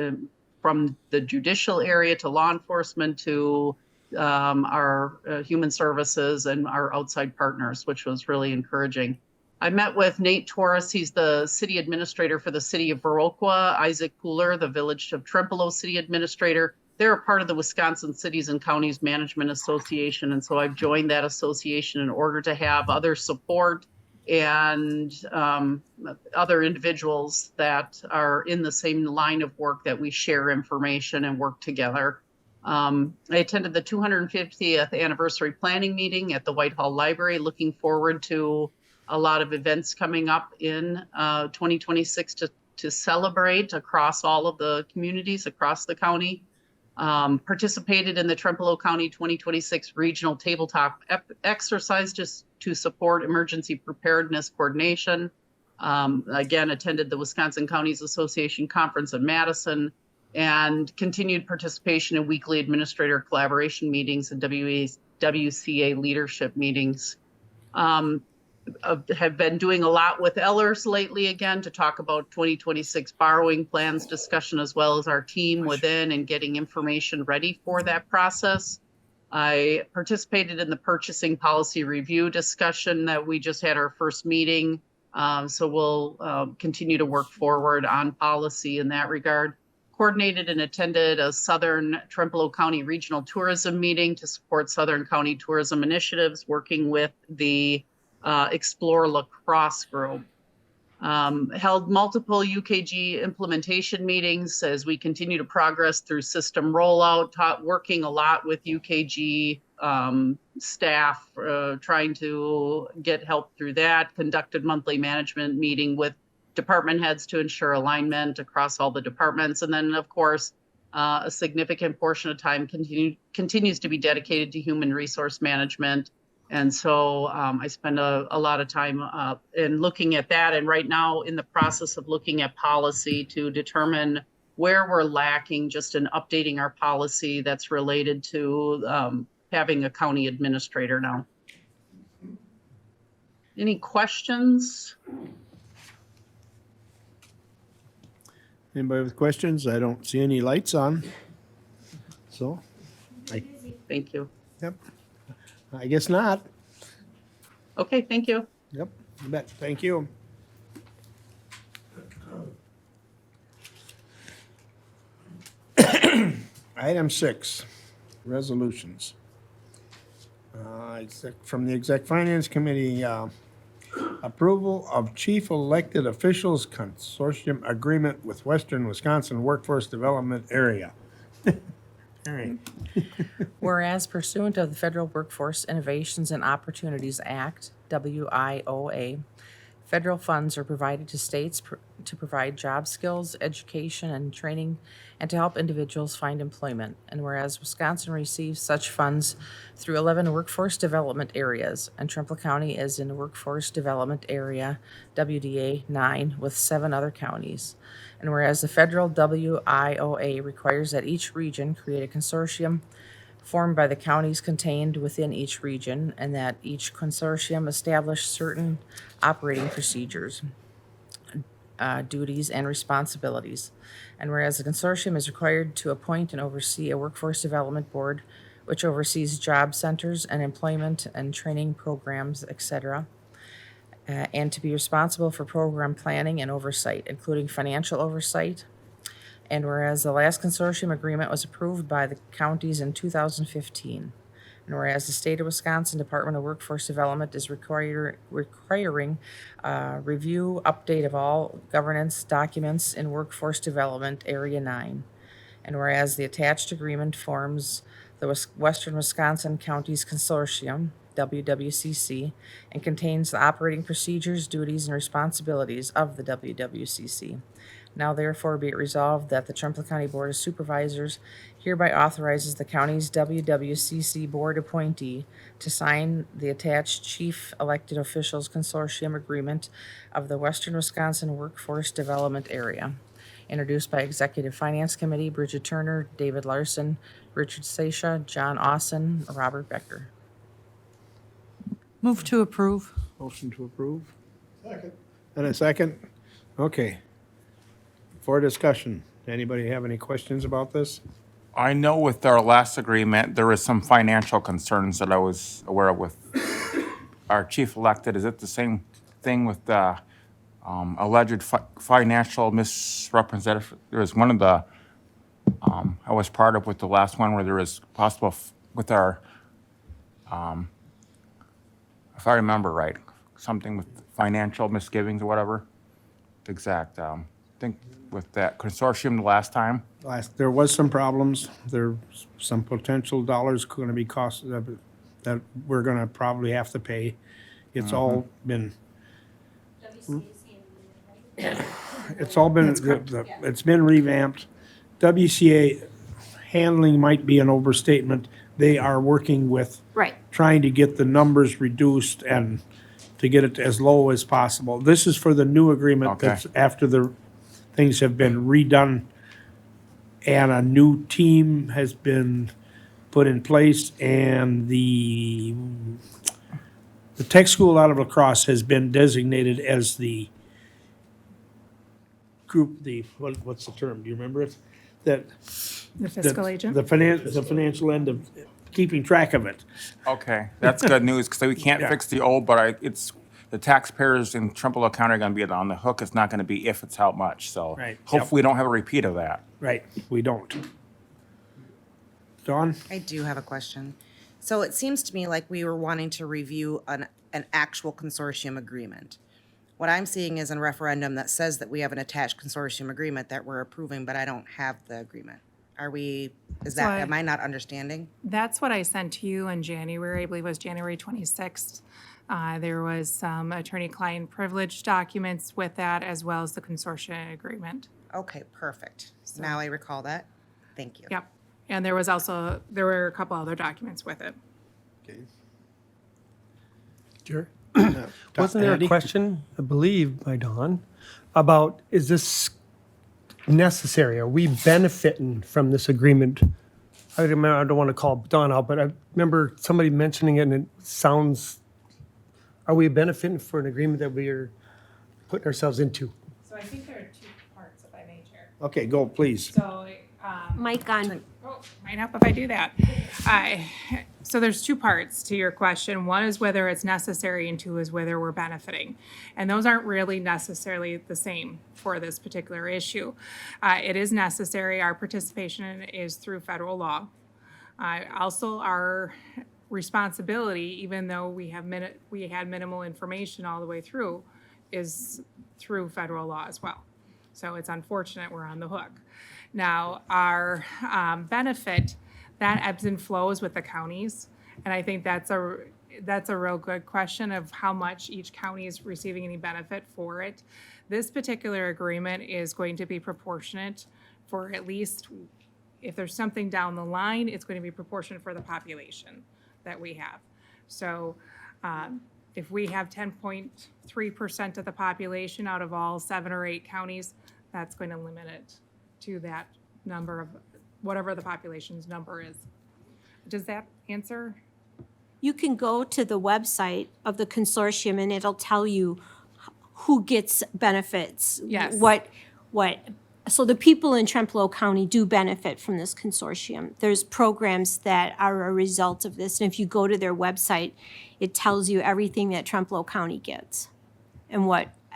from the judicial area to law enforcement to our human services and our outside partners, which was really encouraging. I met with Nate Torres. He's the city administrator for the city of Viroqua, Isaac Pooler, the village of Trempealeau city administrator. They're a part of the Wisconsin Cities and Counties Management Association. And so I've joined that association in order to have other support and other individuals that are in the same line of work, that we share information and work together. I attended the 250th anniversary planning meeting at the Whitehall Library, looking forward to a lot of events coming up in 2026 to celebrate across all of the communities across the county. Participated in the Trempealeau County 2026 Regional Tabletop Exercise just to support emergency preparedness coordination. Again, attended the Wisconsin Counties Association Conference in Madison. and continued participation in weekly administrator collaboration meetings and WCA leadership meetings. Have been doing a lot with Ellers lately again to talk about 2026 borrowing plans discussion, as well as our team within and getting information ready for that process. I participated in the purchasing policy review discussion that we just had our first meeting. So we'll continue to work forward on policy in that regard. Coordinated and attended a Southern Trempealeau County Regional Tourism meeting to support Southern County tourism initiatives, working with the Explore La Crosse group. Held multiple UKG implementation meetings as we continue to progress through system rollout, working a lot with UKG staff, trying to get help through that. Conducted monthly management meeting with department heads to ensure alignment across all the departments. And then, of course, a significant portion of time continues to be dedicated to human resource management. And so I spend a lot of time in looking at that, and right now in the process of looking at policy to determine where we're lacking, just in updating our policy that's related to having a county administrator now. Any questions? Anybody with questions? I don't see any lights on. So, Thank you. yep. I guess not. Okay, thank you. Yep, you bet. Thank you. Item 6, resolutions. From the Exec Finance Committee, approval of chief elected officials consortium agreement with Western Wisconsin Workforce Development Area. All right. Whereas pursuant of the Federal Workforce Innovations and Opportunities Act, WIOA, federal funds are provided to states to provide job skills, education, and training, and to help individuals find employment. And whereas Wisconsin receives such funds through 11 workforce development areas, and Trempealeau County is in the Workforce Development Area, WDA 9, with 7 other counties. And whereas the federal WIOA requires that each region create a consortium formed by the counties contained within each region, and that each consortium establish certain operating procedures, duties, and responsibilities. And whereas the consortium is required to appoint and oversee a workforce development board, which oversees job centers and employment and training programs, etc., and to be responsible for program planning and oversight, including financial oversight. And whereas the last consortium agreement was approved by the counties in 2015. And whereas the state of Wisconsin Department of Workforce Development is requiring review, update of all governance documents in Workforce Development Area 9. And whereas the attached agreement forms the Western Wisconsin Counties Consortium, WWCC, and contains the operating procedures, duties, and responsibilities of the WWCC. Now therefore be it resolved that the Trempealeau County Board of Supervisors hereby authorizes the county's WWCC board appointee to sign the attached chief elected officials consortium agreement of the Western Wisconsin Workforce Development Area. Introduced by Executive Finance Committee, Bridget Turner, David Larson, Richard Seisha, John Austin, Robert Becker. Move to approve. Motion to approve. Second. And a second? Okay. For discussion, anybody have any questions about this? I know with our last agreement, there was some financial concerns that I was aware of with our chief elected. Is it the same thing with the alleged financial misrepresentation? There was one of the, I was part of with the last one where there was possible with our, if I remember right, something with financial misgivings or whatever. Exact, I think with that consortium the last time. There was some problems. There's some potential dollars going to be cost that we're going to probably have to pay. It's all been. It's all been, it's been revamped. WCA handling might be an overstatement. They are working with Right. trying to get the numbers reduced and to get it as low as possible. This is for the new agreement Okay. that's after the things have been redone and a new team has been put in place, and the tech school out of La Crosse has been designated as the group, what's the term? Do you remember it? The fiscal agent? The financial end of keeping track of it. Okay, that's good news, because we can't Yeah. fix the old, but it's, the taxpayers in Trempealeau County are gonna be on the hook. It's not gonna be if, it's how much, so. Right, yep. Hopefully we don't have a repeat of that. Right, we don't. Dawn? I do have a question. So it seems to me like we were wanting to review an actual consortium agreement. What I'm seeing is a referendum that says that we have an attached consortium agreement that we're approving, but I don't have the agreement. Am I not understanding? That's what I sent to you in January, I believe it was January 26th. There was some attorney-client privilege documents with that, as well as the consortium agreement. Okay, perfect. Now I recall that. Thank you. Yep. And there were a couple other documents with it. Sure. Wasn't there a question, I believe, by Dawn, about is this necessary? Are we benefiting from this agreement? I don't want to call Dawn out, but I remember somebody mentioning it, and it sounds, are we benefiting for an agreement that we are putting ourselves into? So I think there are two parts, if I may, Chair. Okay, go, please. So, Mic on. oh, might help if I do that. So there's two parts to your question. One is whether it's necessary, and two is whether we're benefiting. And those aren't really necessarily the same for this particular issue. It is necessary. Our participation is through federal law. Also, our responsibility, even though we had minimal information all the way through, is through federal law as well. So it's unfortunate we're on the hook. Now, our benefit, that ebbs and flows with the counties. And I think that's a real good question of how much each county is receiving any benefit for it. This particular agreement is going to be proportionate for at least, if there's something down the line, it's going to be proportionate for the population that we have. So if we have 10.3% of the population out of all 7 or 8 counties, that's going to limit it to that number of whatever the population's number is. Does that answer? You can go to the website of the consortium and it'll tell you who gets benefits. Yes. So the people in Trempealeau County do benefit from this consortium. There's programs that are a result of this. And if you go to their website, it tells you everything that Trempealeau County gets. And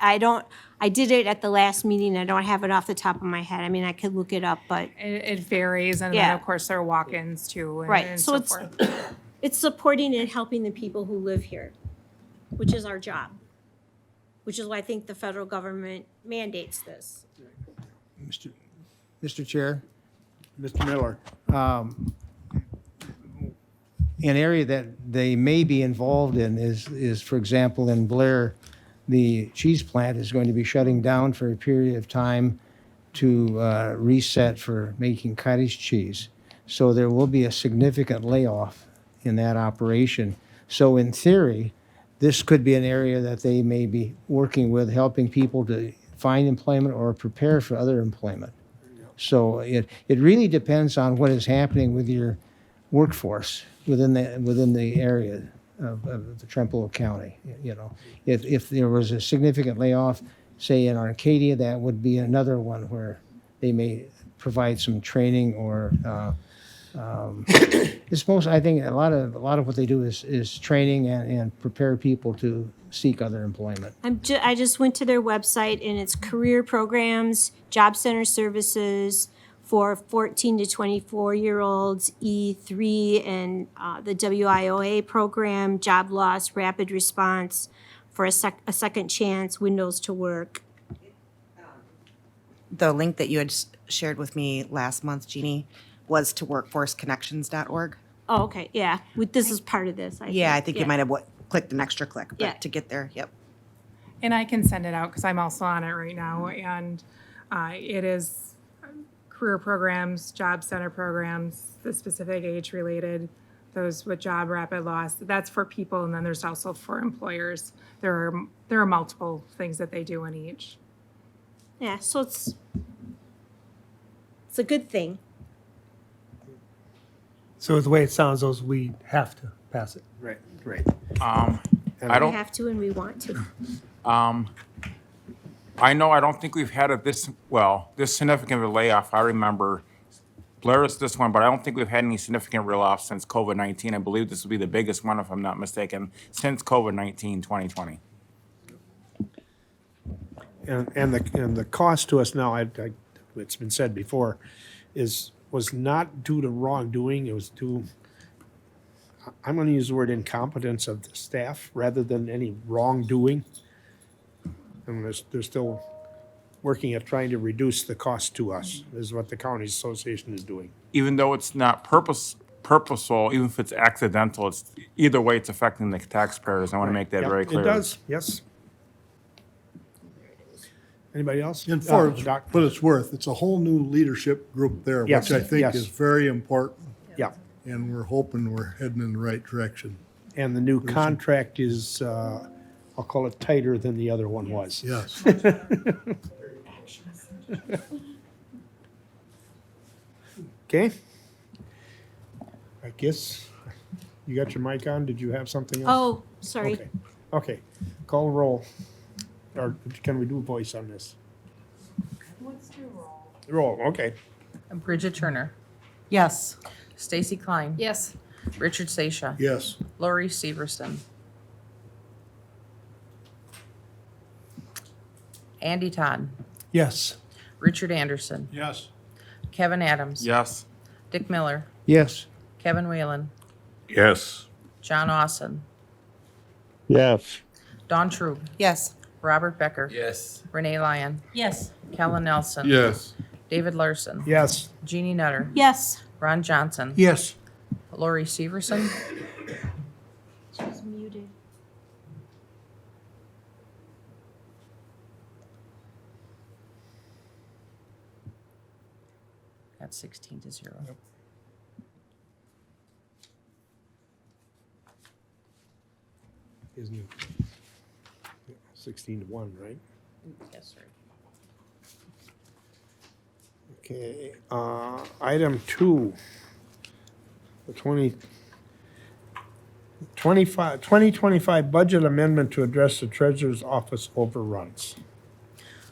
I did it at the last meeting. I don't have it off the top of my head. I mean, I could look it up, but. It varies, and then Yeah. of course there are walk-ins too, and, Right, and so so it's, forth. it's supporting and helping the people who live here, which is our job. Which is why I think the federal government mandates this. Mr. Chair, Mr. Miller. an area that they may be involved in is, for example, in Blair, the cheese plant is going to be shutting down for a period of time to reset for making cottage cheese. So there will be a significant layoff in that operation. So in theory, this could be an area that they may be working with, helping people to find employment or prepare for other employment. So it really depends on what is happening with your workforce within the area of the Trempealeau County. You know, if there was a significant layoff, say in Arcadia, that would be another one where they may provide some training or I think a lot of what they do is training and prepare people to seek other employment. I just went to their website and it's career programs, job center services for 14 to 24-year-olds, E3, and the WIOA program, job loss, rapid response for a second chance, windows to work. The link that you had shared with me last month, Jeannie, was to workforceconnections.org. Oh, okay, yeah. This is part of this, I think. You might have clicked an extra click, but Yeah. to get there, yep. And I can send it out because I'm also on it right now. And it is career programs, job center programs, the specific age related, those with job rapid loss. That's for people, and then there's also for employers. There are multiple things that they do in each. Yeah, so it's It's a good thing. So the way it sounds, those we have to pass it. Right, right. I We don't, have to and we want to. I know, I don't think we've had this significant of a layoff. I remember Blair is this one, but I don't think we've had any significant layoffs since COVID-19. I believe this will be the biggest one, if I'm not mistaken, since COVID-19, 2020. And the cost to us now, it's been said before, was not due to wrongdoing, it was due, I'm gonna use the word incompetence of the staff rather than any wrongdoing. And they're still working at trying to reduce the cost to us, is what the county association is doing. Even though it's not purposeful, even if it's accidental, it's either way, it's affecting the taxpayers. I want to make that Yep, very clear. It does, yes. Anybody else? And for Doc? what it's worth, it's a whole new leadership group there, Yes, which I think yes. is very important. Yeah, And we're hoping we're heading in the right direction. and the new contract is, I'll call it tighter than the other one was. Yes. Okay. I guess, you got your mic on, did you have something else? Oh, sorry. Okay. Okay, call roll. Or can we do a voice on this? Let's do roll. Roll, okay. Bridget Turner, Yes. Stacy Klein, Yes. Richard Sasha, Yes. Lori Severson, Andy Todd, Yes. Richard Anderson, Yes. Kevin Adams, Yes. Dick Miller, Yes. Kevin Whalen, Yes. John Austin, Yes. Don Trug, Yes. Robert Becker, Yes. Renee Lyon, Yes. Kellen Nelson, Yes. David Larson, Yes. Jeannie Nutter, Yes. Ron Johnson, Yes. Lori Severson, She's muted. that's 16-0. Isn't it? 16-1, right? Yes, sir. Okay, item 2. The 2025 budget amendment to address the treasurer's office overruns.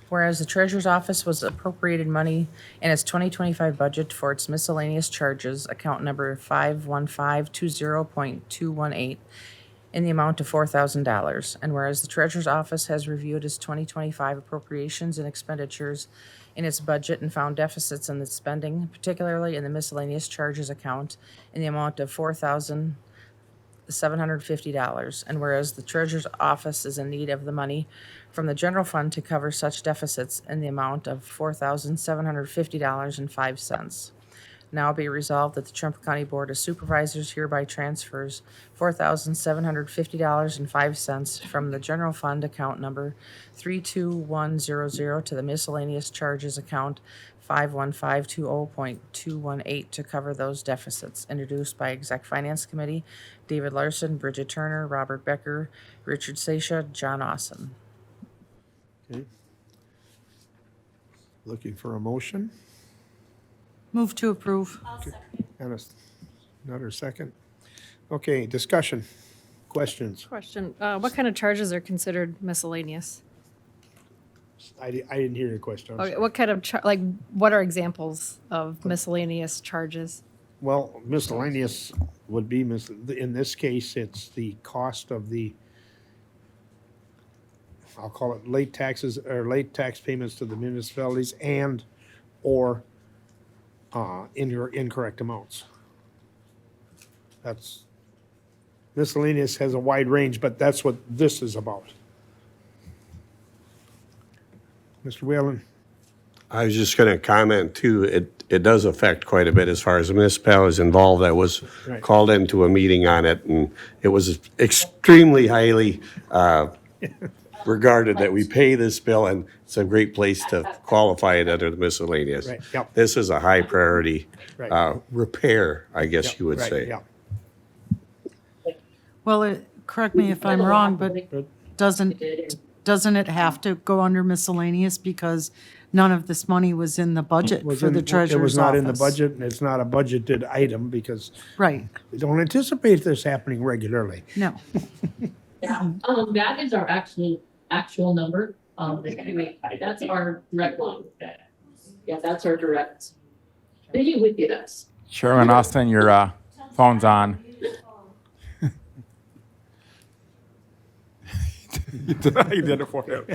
Whereas the treasurer's office was appropriated money in its 2025 budget for its miscellaneous charges, account number 51520.218, in the amount of $4,000. And whereas the treasurer's office has reviewed its 2025 appropriations and expenditures in its budget and found deficits in the spending, particularly in the miscellaneous charges account, in the amount of $4,750. And whereas the treasurer's office is in need of the money from the general fund to cover such deficits in the amount of $4,750.05. Now be resolved that the Trumbull County Board of Supervisors hereby transfers $4,750.05 from the general fund account number 32100 to the miscellaneous charges account 51520.218 to cover those deficits. Introduced by Exec Finance Committee, David Larson, Bridget Turner, Robert Becker, Richard Sasha, John Austin. Okay. Looking for a motion Move to approve. and another second. Okay, discussion, questions. Question, what kind of charges are considered miscellaneous? I didn't hear your question. I'm Okay, sorry. what kind of, what are examples of miscellaneous charges? Well, miscellaneous would be, in this case, it's the cost of the, I'll call it late taxes or late tax payments to the municipalities and or incorrect amounts. That's, miscellaneous has a wide range, but that's what this is about. Mr. Whalen? I was just going to comment too, it does affect quite a bit as far as the municipalities involved. I was Right. called into a meeting on it, and it was extremely highly regarded that we pay this bill, and it's a great place to qualify it under the miscellaneous. Right, yep. This is a high priority Right. repair, I guess you would Right, say. yeah. Well, correct me if I'm wrong, but doesn't it have to go under miscellaneous because none of this money was in the budget was for in- the treasurer's office. It was not in the budget, and it's not a budgeted item because Right, we don't anticipate this happening regularly. no. Yeah, that is our actual number. That's our direct line. Yeah, that's our direct. They do with us. Chairman Austin, your phone's on. You did it for him.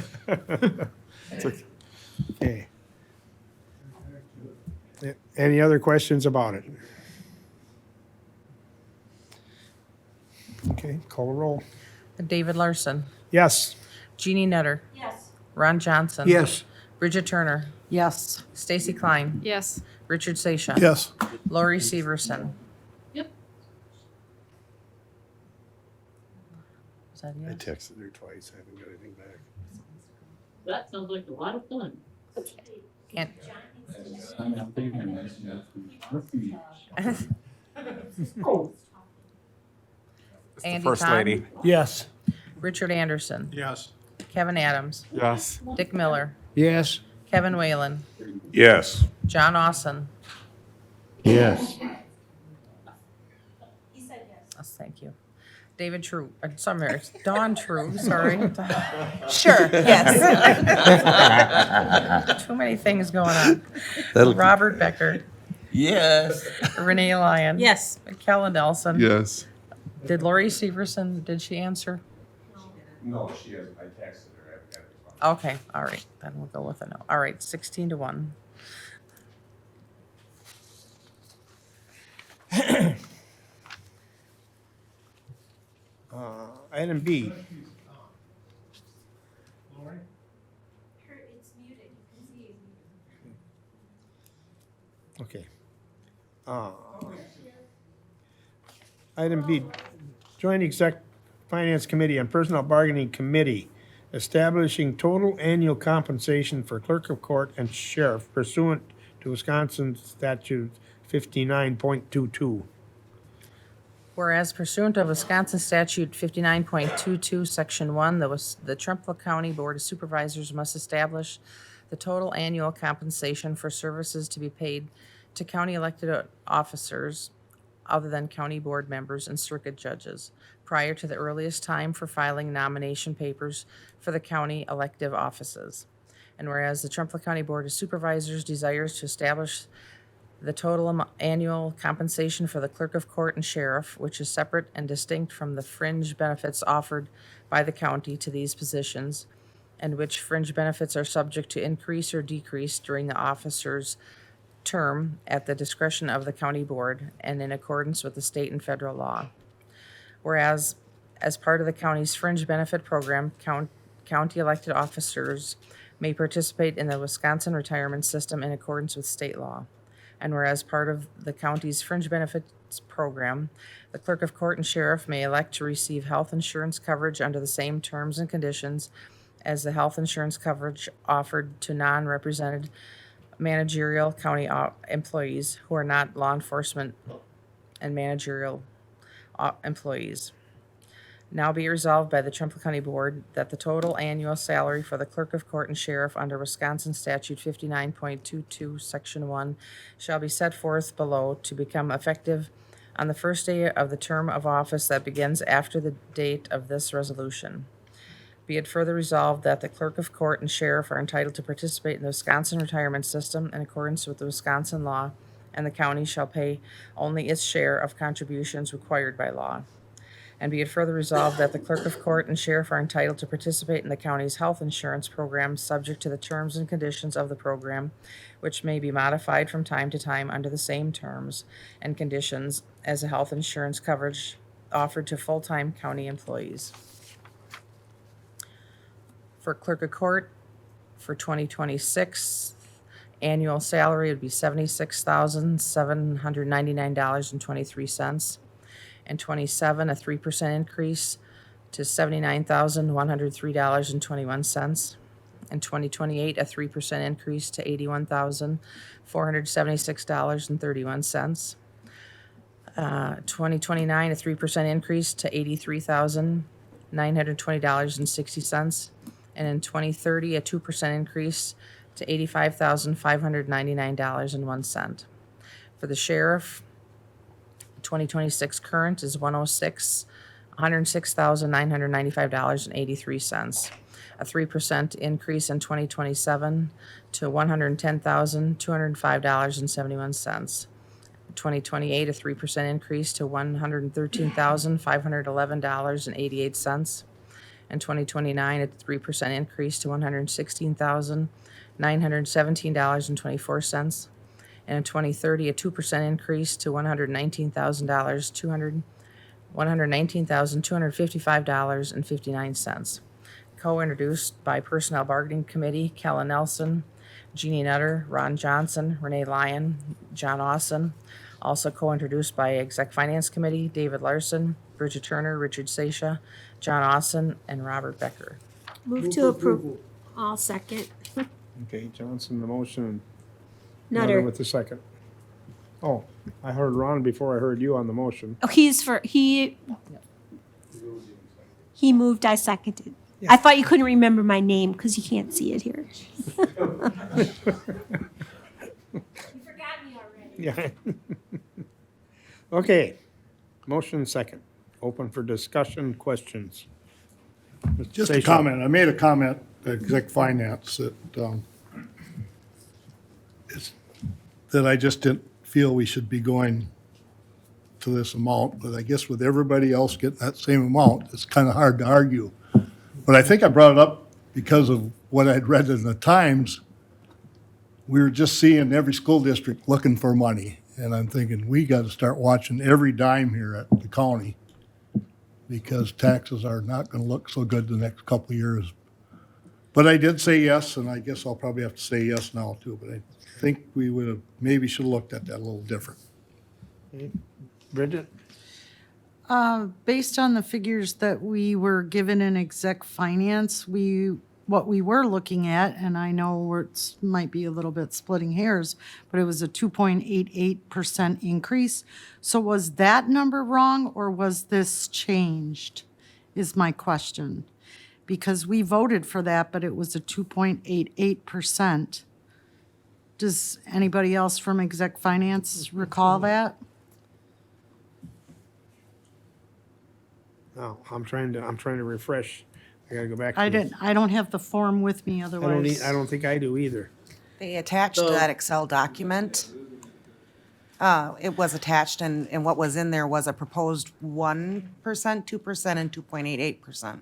Okay. Any other questions about it? Okay, call a roll. David Larson, Yes. Jeannie Nutter. Yes. Ron Johnson. Yes. Bridget Turner, Yes. Stacy Klein, Yes. Richard Seixas. Yes. Lori Severson. Yep. Is that I it? texted her twice, I haven't got anything back. That sounds like a lot of fun. And Andy First Todd, lady. Yes. Richard Anderson, Yes. Kevin Adams, Yes. Dick Miller, Yes. Kevin Whalen, Yes. John Austin. Yes. Yes, thank you. David True, sorry, Dawn True, sorry. Sure, yes. Too many things going on. That'll- Robert Becker, Yes. Renee Lyon. Yes. Kellen Nelson. Yes. Did Lori Severson, did she answer? No, she hasn't, I texted her, I haven't got a response. Okay, all right, then we'll go with a no. All right, 16-1. Item B. Okay. Item B, Joint Exec Finance Committee and Personnel Bargaining Committee establishing total annual compensation for clerk of court and sheriff pursuant to Wisconsin Statute 59.22. Whereas pursuant of Wisconsin Statute 59.22, Section 1, the Trempealeau County Board of Supervisors must establish the total annual compensation for services to be paid to county elected officers other than county board members and circuit judges prior to the earliest time for filing nomination papers for the county elective offices. And whereas the Trempealeau County Board of Supervisors desires to establish the total annual compensation for the clerk of court and sheriff, which is separate and distinct from the fringe benefits offered by the county to these positions, and which fringe benefits are subject to increase or decrease during the officer's term at the discretion of the county board and in accordance with the state and federal law. Whereas, as part of the county's fringe benefit program, county elected officers may participate in the Wisconsin retirement system in accordance with state law. And whereas part of the county's fringe benefits program, the clerk of court and sheriff may elect to receive health insurance coverage under the same terms and conditions as the health insurance coverage offered to non-represented managerial county employees who are not law enforcement and managerial employees. Now be resolved by the Trempealeau County Board that the total annual salary for the clerk of court and sheriff under Wisconsin Statute 59.22, Section 1, shall be set forth below to become effective on the first day of the term of office that begins after the date of this resolution. Be it further resolved that the clerk of court and sheriff are entitled to participate in the Wisconsin retirement system in accordance with the Wisconsin law, and the county shall pay only its share of contributions required by law. And be it further resolved that the clerk of court and sheriff are entitled to participate in the county's health insurance program, subject to the terms and conditions of the program, which may be modified from time to time under the same terms and conditions as a health insurance coverage offered to full-time county employees. For clerk of court, for 2026, annual salary would be $76,799.23. And 27, a 3% increase to $79,103.21. And 2028, a 3% increase to $81,476.31. 2029, a 3% increase to $83,920.60. And in 2030, a 2% increase to $85,599.01. For the sheriff, 2026 current is $106,995.83. A 3% increase in 2027 to $110,205.71. 2028, a 3% increase to $113,511.88. In 2029, a 3% increase to $116,917.24. And in 2030, a 2% increase to $119,255.59. Co-introduced by Personnel Bargaining Committee, Kellen Nelson, Jeannie Nutter, Ron Johnson, Renee Lyon, John Austin. Also co-introduced by Exec Finance Committee, David Larson, Bridget Turner, Richard Seisha, John Austin, and Robert Becker. Move to approve. I'll second. Okay, Johnson, the motion. Nutter. With the second. Oh, I heard Ron before I heard you on the motion. Oh, he moved, I seconded. I thought you couldn't remember my name because you can't see it here. You forgot me already. Yeah. Okay, motion second. Open for discussion, questions. Mr. Just a Seisha. comment. I made a comment at Exec Finance that I just didn't feel we should be going to this amount, but I guess with everybody else getting that same amount, it's kind of hard to argue. But I think I brought it up because of what I'd read in the Times. We were just seeing every school district looking for money. And I'm thinking, we got to start watching every dime here at the county because taxes are not going to look so good the next couple of years. But I did say yes, and I guess I'll probably have to say yes now too. But I think we would have, maybe should have looked at that a little different. Bridget? Based on the figures that we were given in exec finance, what we were looking at, and I know it might be a little bit splitting hairs, but it was a 2.88% increase. So was that number wrong or was this changed, is my question. Because we voted for that, but it was a 2.88%. Does anybody else from exec finance recall that? No, I'm trying to refresh. I gotta go back. I don't have the form with me, otherwise. I don't think I do either. They attached that Excel document. It was attached and what was in there was a proposed 1%, 2%, and 2.88%.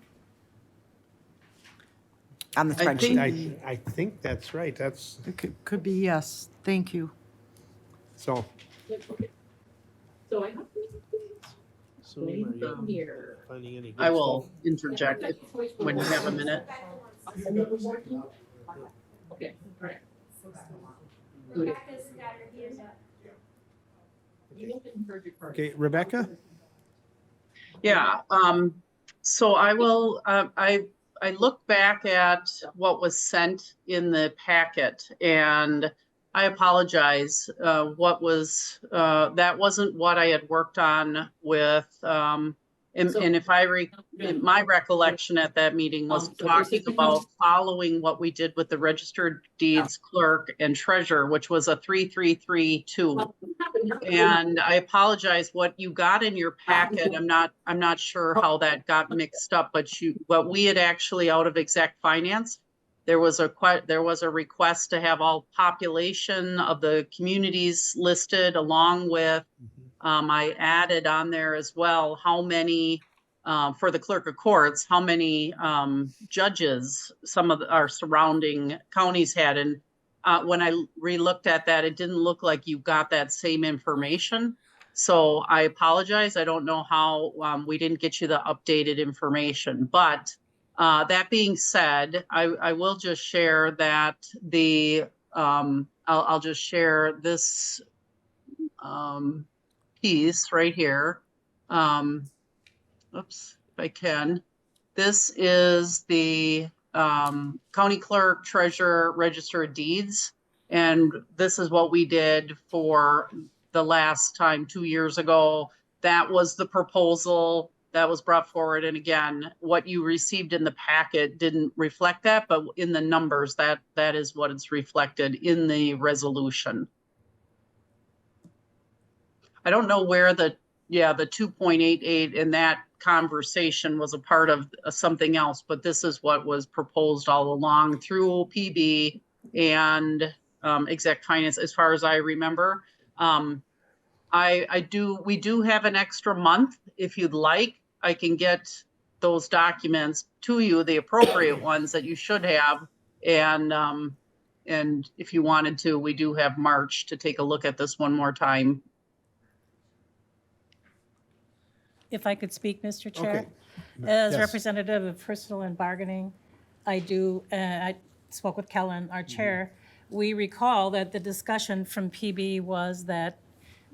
On the spreadsheet. I think that's right. That's, It could be yes. Thank you. so. So I have here. I will interject when you have a minute. Okay, all right. Okay, Rebecca? Yeah, so I will, I look back at what was sent in the packet and I apologize. What was, that wasn't what I had worked on with, and if my recollection at that meeting was talking about following what we did with the registered deeds clerk and treasurer, which was a 3332. And I apologize, what you got in your packet, I'm not sure how that got mixed up, but what we had actually out of exec finance, there was a request to have all population of the communities listed along with, I added on there as well, how many, for the clerk of courts, how many judges some of our surrounding counties had. And when I re-looked at that, it didn't look like you got that same information. So I apologize. I don't know how we didn't get you the updated information. But that being said, I will just share that I'll just share this piece right here. Oops, if I can. This is the county clerk, treasurer, register of deeds. And this is what we did for the last time 2 years ago. That was the proposal. that was brought forward. And again, what you received in the packet didn't reflect that, but in the numbers, that is what it's reflected in the resolution. I don't know where the 2.88 in that conversation was a part of something else, but this is what was proposed all along through PB and exec finance, as far as I remember. We do have an extra month. If you'd like, I can get those documents to you, the appropriate ones that you should have. And if you wanted to, we do have March to take a look at this one more time. If I could speak, Mr. Chair. Okay. As Yes. representative of personal and bargaining, I spoke with Kellen, our chair. We recall that the discussion from PB was that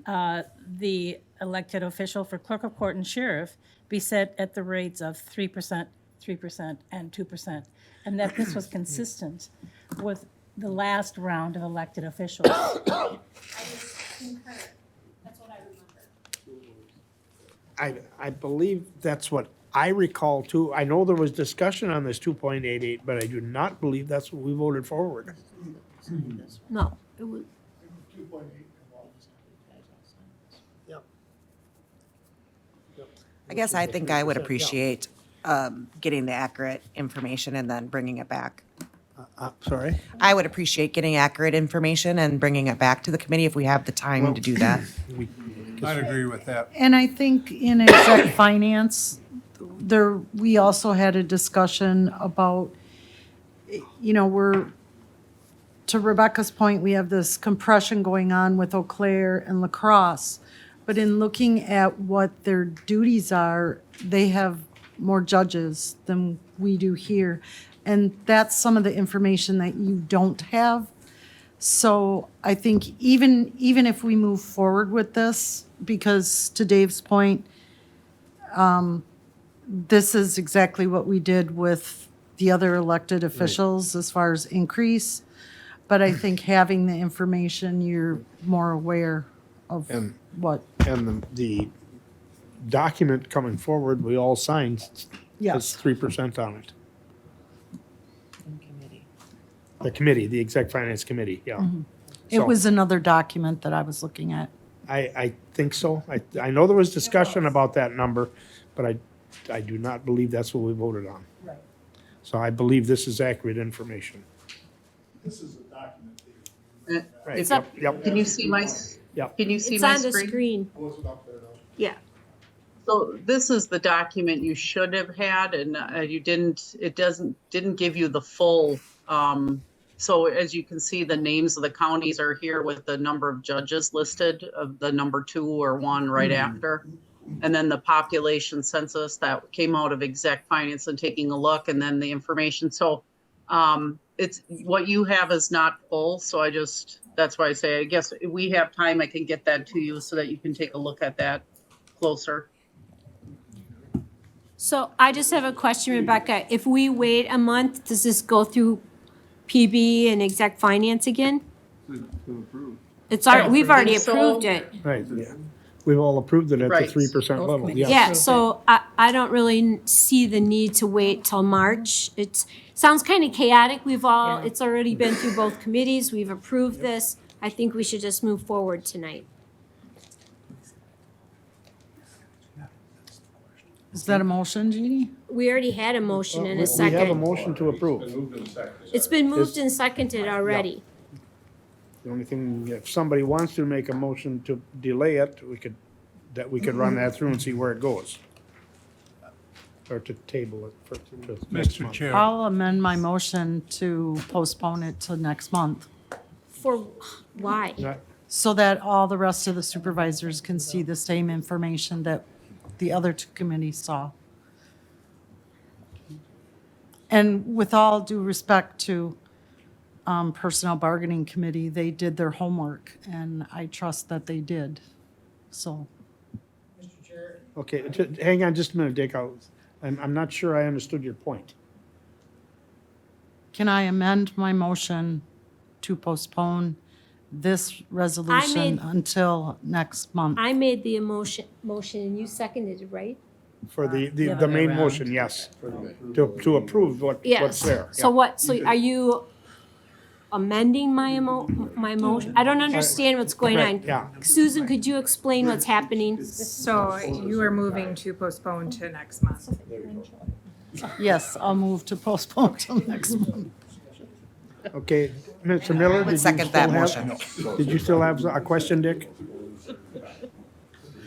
the elected official for clerk of court and sheriff be set at the rates of 3%, 3%, and 2%, and that this was consistent with the last round of elected officials. I believe that's what I recall too. I know there was discussion on this 2.88, but I do not believe that's what we voted forward. No, it was, I guess I think I would appreciate getting the accurate information and then bringing it back. Sorry? I would appreciate getting accurate information and bringing it back to the committee if we have the time to do that. I'd agree with that. And I think in exec finance, we also had a discussion about, to Rebecca's point, we have this compression going on with Eau Claire and La Crosse. But in looking at what their duties are, they have more judges than we do here. And that's some of the information that you don't have. So I think even if we move forward with this, because to Dave's point, this is exactly what we did with the other elected officials as far as increase. But I think having the information, you're more aware of And- what. And the document coming forward, we all signed, Yes. has 3% on it. The committee, the exec finance committee, yeah. It So- was another document that I was looking at. I think so. I know there was discussion about that number, but I do not believe that's what we voted on. Right. So I believe this is accurate information. This is a document. Right, It's up- yep, Can you see my, yep. can you see it's my on the screen? screen. Was it up there though? Yeah. So this is the document you should have had, and didn't give you the full, so as you can see, the names of the counties are here with the number of judges listed of the number 2 or 1 right after. And then the population census that came out of exec finance and taking a look, and then the information. So it's what you have is not full. So that's why I say, I guess if we have time, I can get that to you so that you can take a look at that closer. So I just have a question, Rebecca. If we wait a month, does this go through PB and exec finance again? It's already, we've already think so. approved it. Right, yeah. We've all approved it at the Right. 3% level, yeah. Yeah, so I don't really see the need to wait till March. Sounds kind of chaotic. It's already been through both committees. We've approved this. I think we should just move forward tonight. Is that a motion, Jeannie? We already had a motion and a We have a second. motion to approve. It's been moved and seconded already. The only thing, if somebody wants to make a motion to delay it, we could run that through and see where it goes. Or to table it for next Mr. month. Chair. I'll amend my motion to postpone it till next month, For, why? Right. so that all the rest of the supervisors can see the same information that the other two committees saw. And with all due respect to Personnel Bargaining Committee, they did their homework, and I trust that they did, so. Okay, hang on just a minute, Dick. I'm not sure I understood your point. Can I amend my motion to postpone this resolution made- until next month? I made the motion and you seconded it, right? For The the other way main around. motion, yes. To approve what's Yes. there. So yeah. what, so are you amending my motion? I don't understand what's going on. Right, yeah. Susan, could you explain what's happening? So you are moving to postpone to next month. Yes, I'll move to postpone till next month. Okay, Mr. Miller, would did you second that still have, did you still have a question, Dick?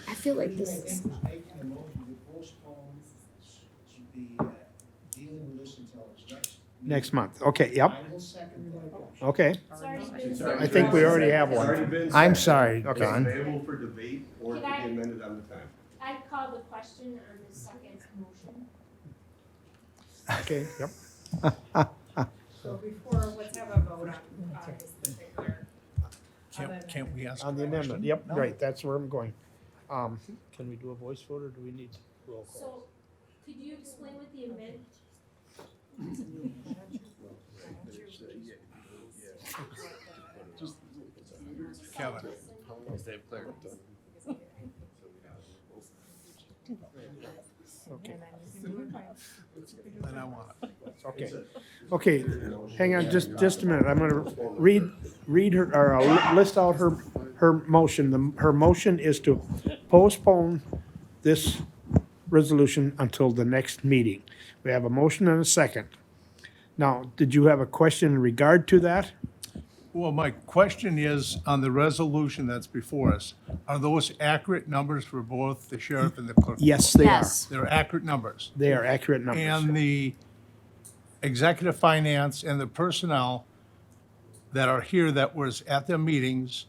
I feel like this is. Next month, okay, yep. Okay. I think we already have one. I'm sorry, Okay. Don. Available for debate or to be amended on the time. I call the question or the second motion. Okay, yep. So before, let's have a vote on this particular. Can't we ask? On the amendment, yep, right, that's where I'm going. Can we do a voice vote or do we need roll call? So, could you explain what the amendment? Kevin. Okay. And I want it. Okay, okay, hang on just a minute, I'm gonna read her, or list out her motion. Her motion is to postpone this resolution until the next meeting. We have a motion and a second. Now, did you have a question in regard to that? Well, my question is, on the resolution that's before us, are those accurate numbers for both the sheriff and the clerk? Yes, they are. Yes. They're accurate numbers. They are accurate numbers. And the executive finance and the personnel that are here that was at their meetings,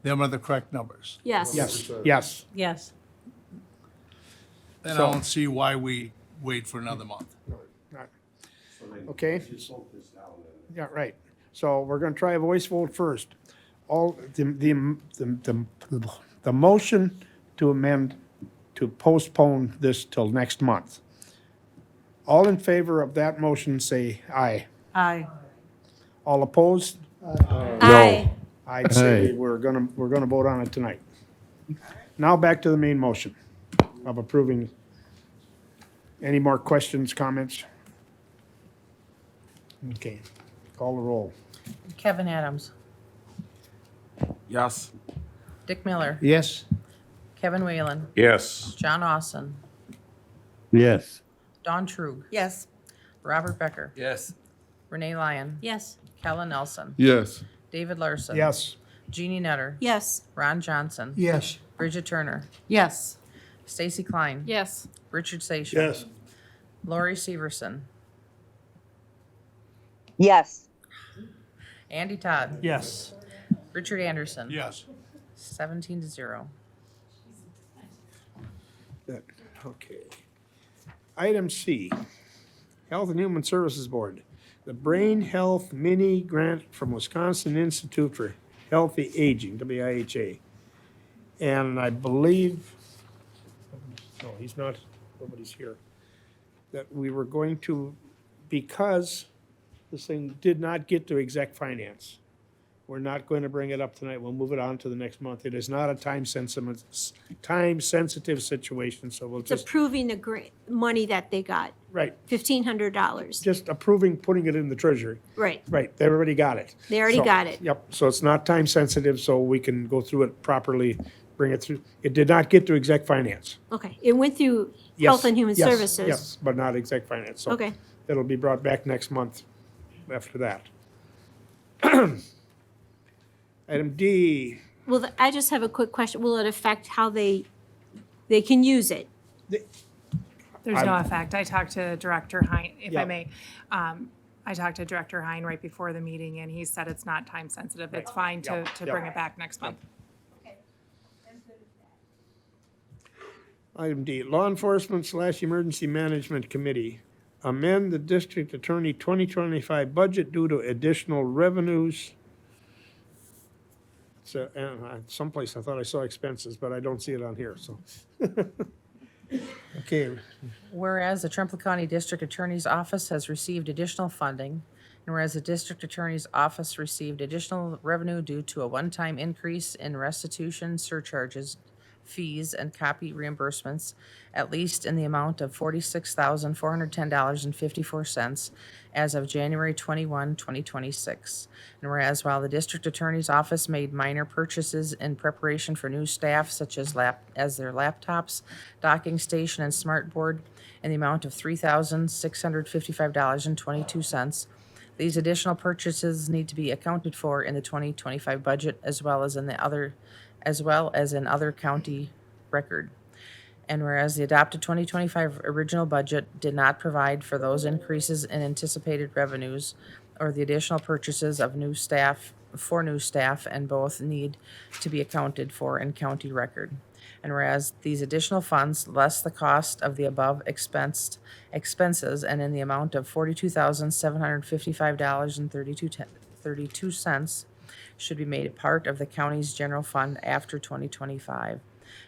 them are the correct numbers. Yes. Yes, yes. Yes. Then I So- don't see why we wait for another month. Okay. Yeah, right. So we're gonna try a voice vote first. All, the motion to amend, to postpone this till next month. All in favor of that motion, say aye. Aye. All opposed? Aye. I'd say we're gonna vote on it tonight. Now back to the main motion of approving. Any more questions, comments? Okay, call the roll. Kevin Adams, Yes. Dick Miller, Yes? Kevin Whalen, Yes. John Austin, Yes. Dawn Trug, Yes. Robert Becker, Yes. Renee Lyon, Yes. Kellen Nelson, Yes. David Larson. Yes. Jeannie Nutter, Yes. Ron Johnson, Yes. Bridget Turner, Yes. Stacy Klein, Yes. Richard Seixas. Yes. Lori Severson, Yes. Andy Todd, Yes. Richard Anderson. Yes. 17-0. Good, okay. Item C, Health and Human Services Board. The Brain Health Mini Grant from Wisconsin Institute for Healthy Aging, WIHA. And I believe, no, he's not, nobody's here, that we were going to, because this thing did not get to exec finance, we're not going to bring it up tonight. We'll move it on to the next month. It is not a time-sensitive situation, so we'll It's just, approving the money that they got, right, $1,500. just approving, putting it in the treasury. Right. Right, they already got it. They already So, got it. Yep, so it's not time-sensitive, so we can go through it properly, bring it through. It did not get to exec finance. Okay. It went through Yes, Health and Human yes, Services. Yes, but not exec finance, so. Okay. It'll be brought back next month after that. Item D, Well, I just have a quick question. Will it affect how they can use it? There's no effect. I talked to Director Hein, if I Yeah. may. I talked to Director Hein right before the meeting, and he said it's not time sensitive. It's fine to Yeah. bring it back next month. item D, Law Enforcement / Emergency Management Committee. Amend the District Attorney 2025 budget due to additional revenues. So, someplace I thought I saw expenses, but I don't see it on here, so. Okay, Whereas the Trempealeau County District Attorney's Office has received additional funding, and whereas the District Attorney's Office received additional revenue due to a one-time increase in restitution surcharges fees and copy reimbursements, at least in the amount of $46,410.54 as of January 21, 2026. And whereas while the district attorney's office made minor purchases in preparation for new staff such as their laptops, docking station, and smart board in the amount of $3,655.22, these additional purchases need to be accounted for in the 2025 budget as well as in other county record. And whereas the adopted 2025 original budget did not provide for those increases in anticipated revenues or the additional purchases of new staff, and both need to be accounted for in county record. And whereas these additional funds, less the cost of the above expenses, and in the amount of $42,755.32 should be made a part of the county's general fund after 2025.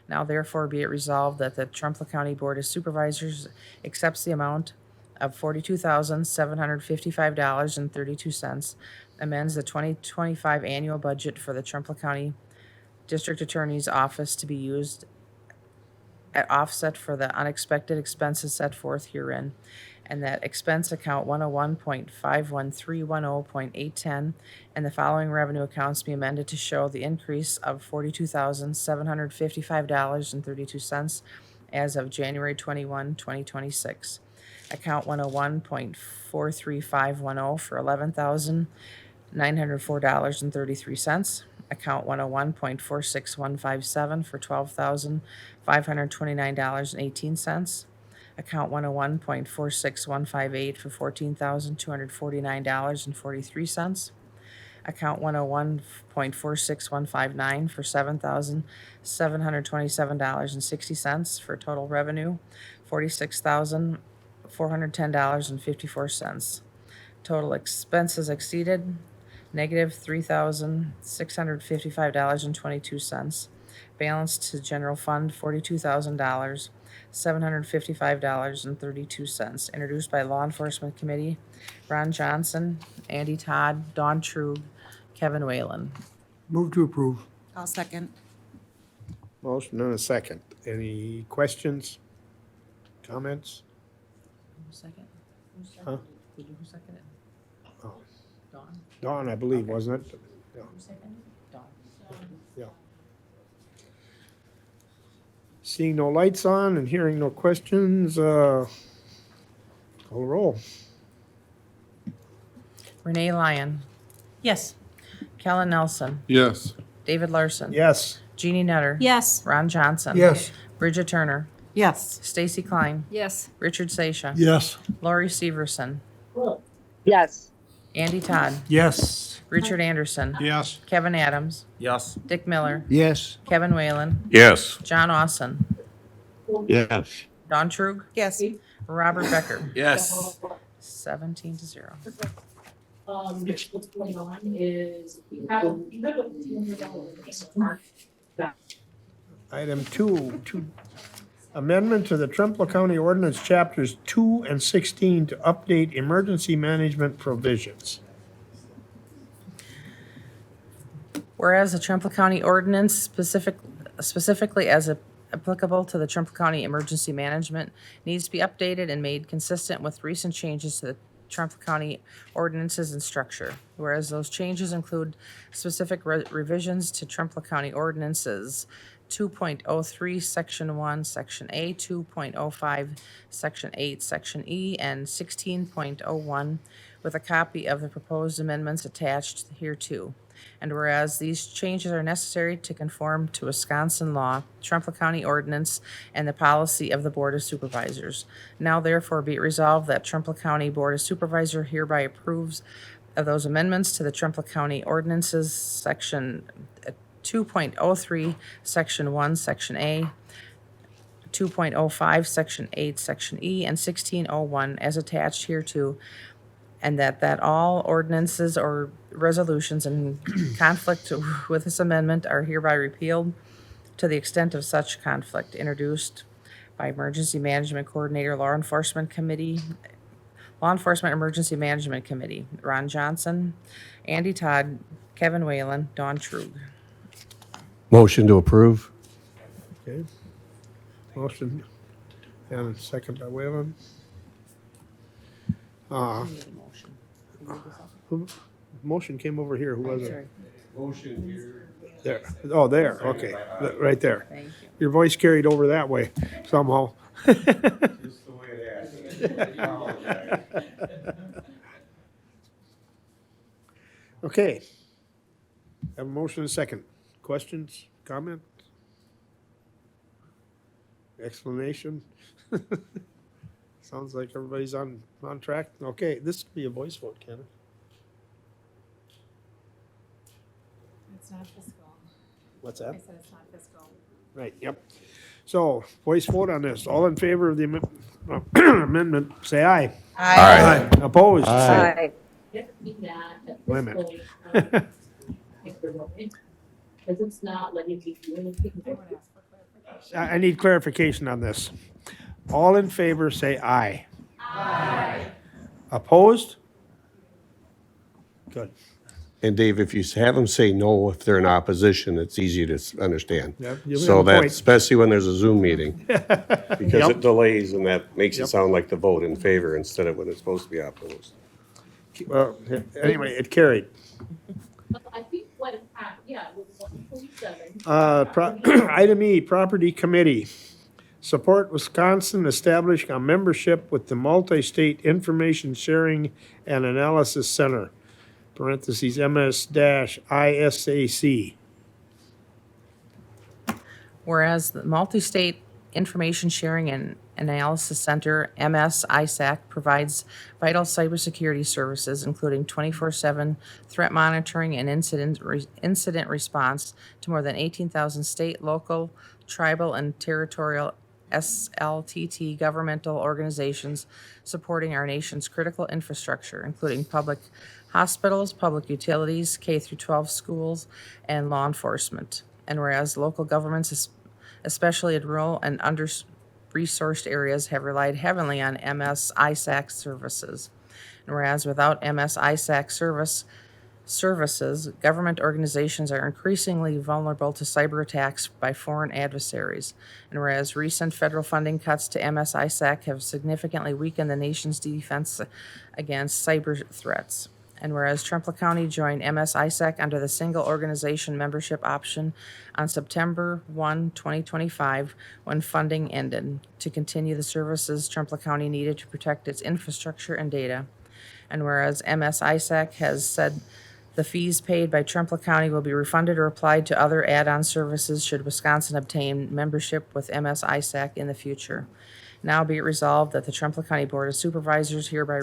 Now therefore be it resolved that the Trumpealeau County Board of Supervisors accepts the amount of $42,755.32, amends the 2025 annual budget for the Trumpealeau County District Attorney's Office to be used at offset for the unexpected expenses set forth herein, and that expense account 101.51310.810 and the following revenue accounts be amended to show the increase of $42,755.32 as of January 21, 2026. Account 101.43510 for $11,904.33. Account 101.46157 for $12,529.18. Account 101.46158 for $14,249.43. Account 101.46159 for $7,727.60 for total revenue $46,410.54. Total expenses exceeded negative $3,655.22. Balance to general fund $42,000, $755.32. Introduced by Law Enforcement Committee, Ron Johnson, Andy Todd, Don Trug, Kevin Whalen. Move to approve. I'll second. Motion and a second. Any questions? Comments? Second? Huh? Did you second it? Oh. Dawn? Dawn, I believe, wasn't it? Yeah. Dawn. Yeah. Seeing no lights on and hearing no questions, call roll. Renee Lyon, Yes. Kellen Nelson, Yes. David Larson. Yes. Jeannie Nutter. Yes. Ron Johnson. Yes. Bridget Turner. Yes. Stacy Klein. Yes. Richard Seisha. Yes. Lori Severson. Yes. Andy Todd. Yes. Richard Anderson. Yes. Kevin Adams. Yes. Dick Miller. Yes. Kevin Whalen. Yes. John Austin. Yes. Don Trug. Yes. Robert Becker. Yes. 17-0. What's going on is we have $200 Item two, amendment to the Trempealeau County Ordinance Chapters 2 and 16 to update emergency management provisions. Whereas the Trumpealeau County ordinance specifically as applicable to the Trumpealeau County emergency management needs to be updated and made consistent with recent changes to the Trumpealeau County ordinances and structure. Whereas those changes include specific revisions to Trumpealeau County ordinances 2.03, Section 1, Section A, 2.05, Section 8, Section E, and 16.01, with a copy of the proposed amendments attached hereto. And whereas these changes are necessary to conform to Wisconsin law, Trumpealeau County ordinance, and the policy of the Board of Supervisors. Now therefore be it resolved that Trumpealeau County Board of Supervisors hereby approves of those amendments to the Trumpealeau County ordinances, Section 2.03, Section 1, Section A, 2.05, Section 8, Section E, and 1601 as attached hereto, and that all ordinances or resolutions in conflict with this amendment are hereby repealed to the extent of such conflict. Introduced by Emergency Management Coordinator, Law Enforcement Emergency Management Committee, Ron Johnson, Andy Todd, Kevin Whalen, Don Trug. Motion to approve. Okay. Motion and second by Whalen. Motion came over here. Who was it? Motion here. There. Oh, there. Okay. Right there. Thank you. Your voice carried over that way somehow. Just the way it is. Okay. Have a motion and a second. Questions, comment? Explanation? Sounds like everybody's on track. Okay, this could be a voice vote, Ken. It's not fiscal. What's that? I said it's not fiscal. Right, yep. So, voice vote on this. All in favor of the amendment, say aye. Aye. Opposed? Aye. Wait a minute. Because it's not letting me do anything. I need clarification on this. All in favor, say aye. Aye. Opposed? Good. And Dave, if you have them say no, if they're in opposition, it's easy to understand. Yep, you have So a that, point. especially when there's a Zoom meeting, because Yep. it delays and that makes it Yep. sound like the vote in favor instead of when it's supposed to be opposed. Well, anyway, it carried. I think what happened, yeah, it was 147. Item E, Property Committee. Support Wisconsin establishing a membership with the Multi-State Information Sharing and Analysis Center, parentheses MS-ISAC. Whereas the Multi-State Information Sharing and Analysis Center, MS-ISAC, provides vital cybersecurity services, including 24/7 threat monitoring and incident response to more than 18,000 state, local, tribal, and territorial SLTT governmental organizations supporting our nation's critical infrastructure, including public hospitals, public utilities, K-12 schools, and law enforcement. And whereas local governments, especially in rural and under-resourced areas, have relied heavily on MS-ISAC services. And whereas without MS-ISAC services, government organizations are increasingly vulnerable to cyber attacks by foreign adversaries. And whereas recent federal funding cuts to MS-ISAC have significantly weakened the nation's defense against cyber threats. And whereas Trempealeau County joined MS-ISAC under the single organization membership option on September 1, 2025, when funding ended, to continue the services Trempealeau County needed to protect its infrastructure and data. And whereas MS-ISAC has said the fees paid by Trempealeau County will be refunded or applied to other add-on services should Wisconsin obtain membership with MS-ISAC in the future. Now be it resolved that the Trempealeau County Board of Supervisors hereby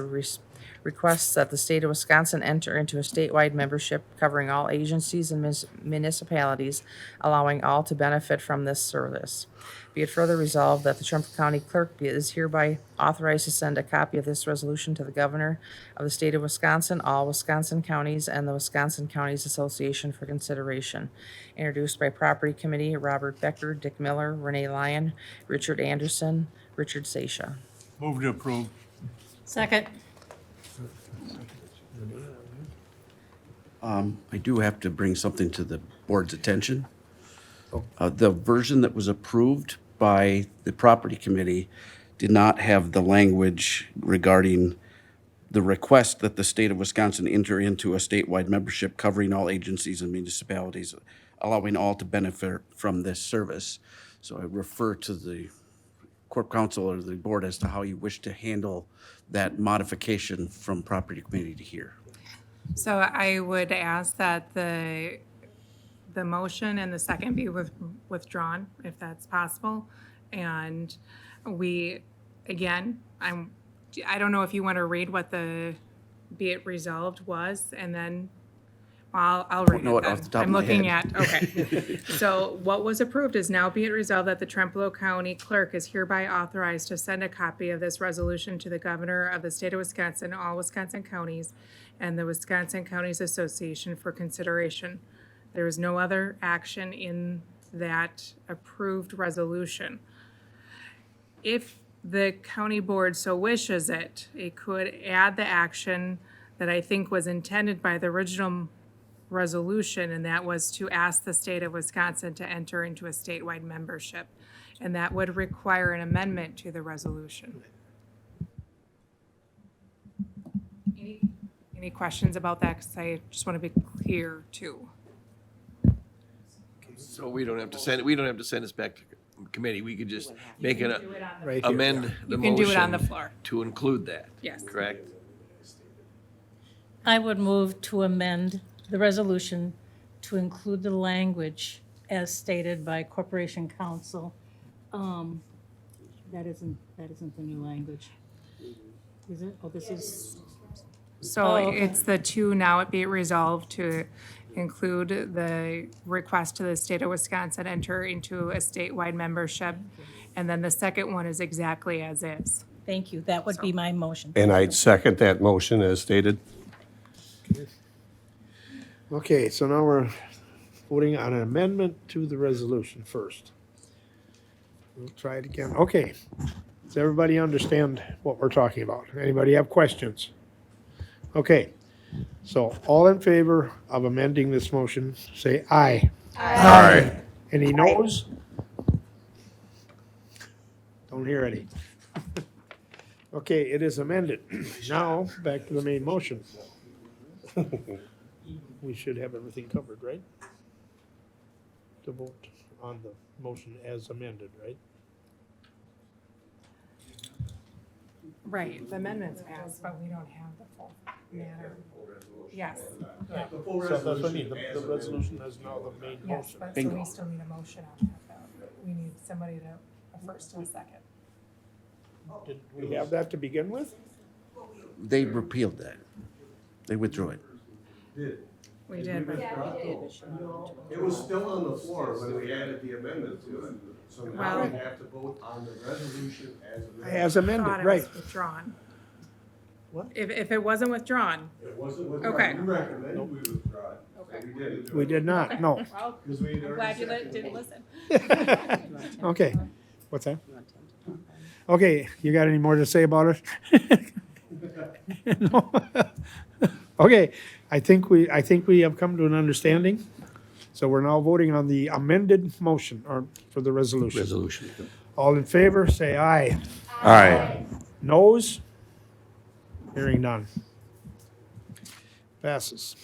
requests that the state of Wisconsin enter into a statewide membership covering all agencies and municipalities, allowing all to benefit from this service. Be it further resolved that the Trempealeau County Clerk is hereby authorized to send a copy of this resolution to the Governor of the state of Wisconsin, all Wisconsin counties, and the Wisconsin Counties Association for consideration. Introduced by Property Committee, Robert Becker, Dick Miller, Renee Lyon, Richard Anderson, Richard Seisha. Move to approve. Second. I do have to bring something to the board's attention. The version that was approved by the property committee did not have the language regarding the request that the state of Wisconsin enter into a statewide membership covering all agencies and municipalities, allowing all to benefit from this service. So I refer to the Corp Council or the board as to how you wish to handle that modification from property committee to here. So I would ask that the motion and the second be withdrawn, if that's possible. And we, again, I don't know if you want to read what the be it resolved was, and then I'll read know it it then. off the top I'm of my looking head. at, okay. So what was approved is now be it resolved that the Trempealeau County Clerk is hereby authorized to send a copy of this resolution to the Governor of the state of Wisconsin, all Wisconsin counties, and the Wisconsin Counties Association for consideration. There is no other action in that approved resolution. If the county board so wishes it could add the action that I think was intended by the original resolution, and that was to ask the state of Wisconsin to enter into a statewide membership. And that would require an amendment to the resolution. Any questions about that? Because I just want to be clear too. So we don't have to send this back to committee. We could just make an, Right here, amend yeah. the You can do it on the motion floor. to include that. Yes. Correct? I would move to amend the resolution to include the language as stated by Corporation Counsel. That isn't the new language. Is it? Oh, this is. So Oh, okay. it's the two, now it be it resolved to include the request to the state of Wisconsin enter into a statewide membership. And then the second one is exactly as is. Thank you. That would be my motion. And I'd second that motion as stated. Okay, so now we're voting on an amendment to the resolution first. We'll try it again. Okay. Does everybody understand what we're talking about? Anybody have questions? Okay. So all in favor of amending this motion, say aye. Aye. Any noes? Don't hear any. Okay, it is amended. Now, back to the main motion. We should have everything covered, right? To vote on the motion as amended, right? Right, the amendment's passed, but we don't have the full matter. Yes. So that's what I mean, the resolution is now the main Yes, motion. but so we still need a motion on that though. We need somebody to, a first and a second. Did we have that to begin with? They repealed that. They withdrew it. We did, but. It was still on the floor when we added the amendment to it. So now we have to vote on the resolution as amended. As Thought amended, it right. was withdrawn. What? If it wasn't withdrawn, It wasn't withdrawn. Okay. You recommended we withdraw it. So we didn't. We did not, no. well, Because we had I'm already glad you seconded didn't listen. Okay, what's that? Okay, you got any more to say about it? No? Okay, I think we have come to an understanding. So we're now voting on the amended motion or for the resolution. Resolution. All in favor, say aye. Aye. Noes? Hearing none. Passes.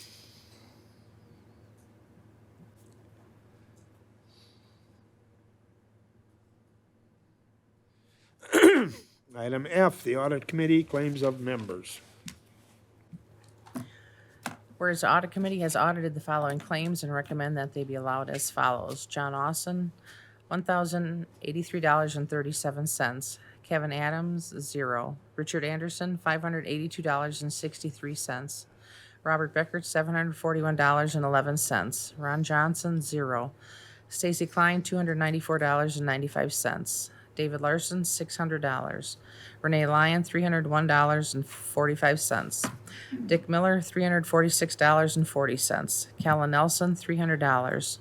Item F, the Audit Committee Claims of Members. Whereas the audit committee has audited the following claims and recommend that they be allowed as follows. John Austin, $1,083.37. Kevin Adams, 0. Richard Anderson, $582.63. Robert Becker, $741.11. Ron Johnson, 0. Stacy Klein, $294.95. David Larson, $600. Renee Lyon, $301.45. Dick Miller, $346.40. Callan Nelson, $300.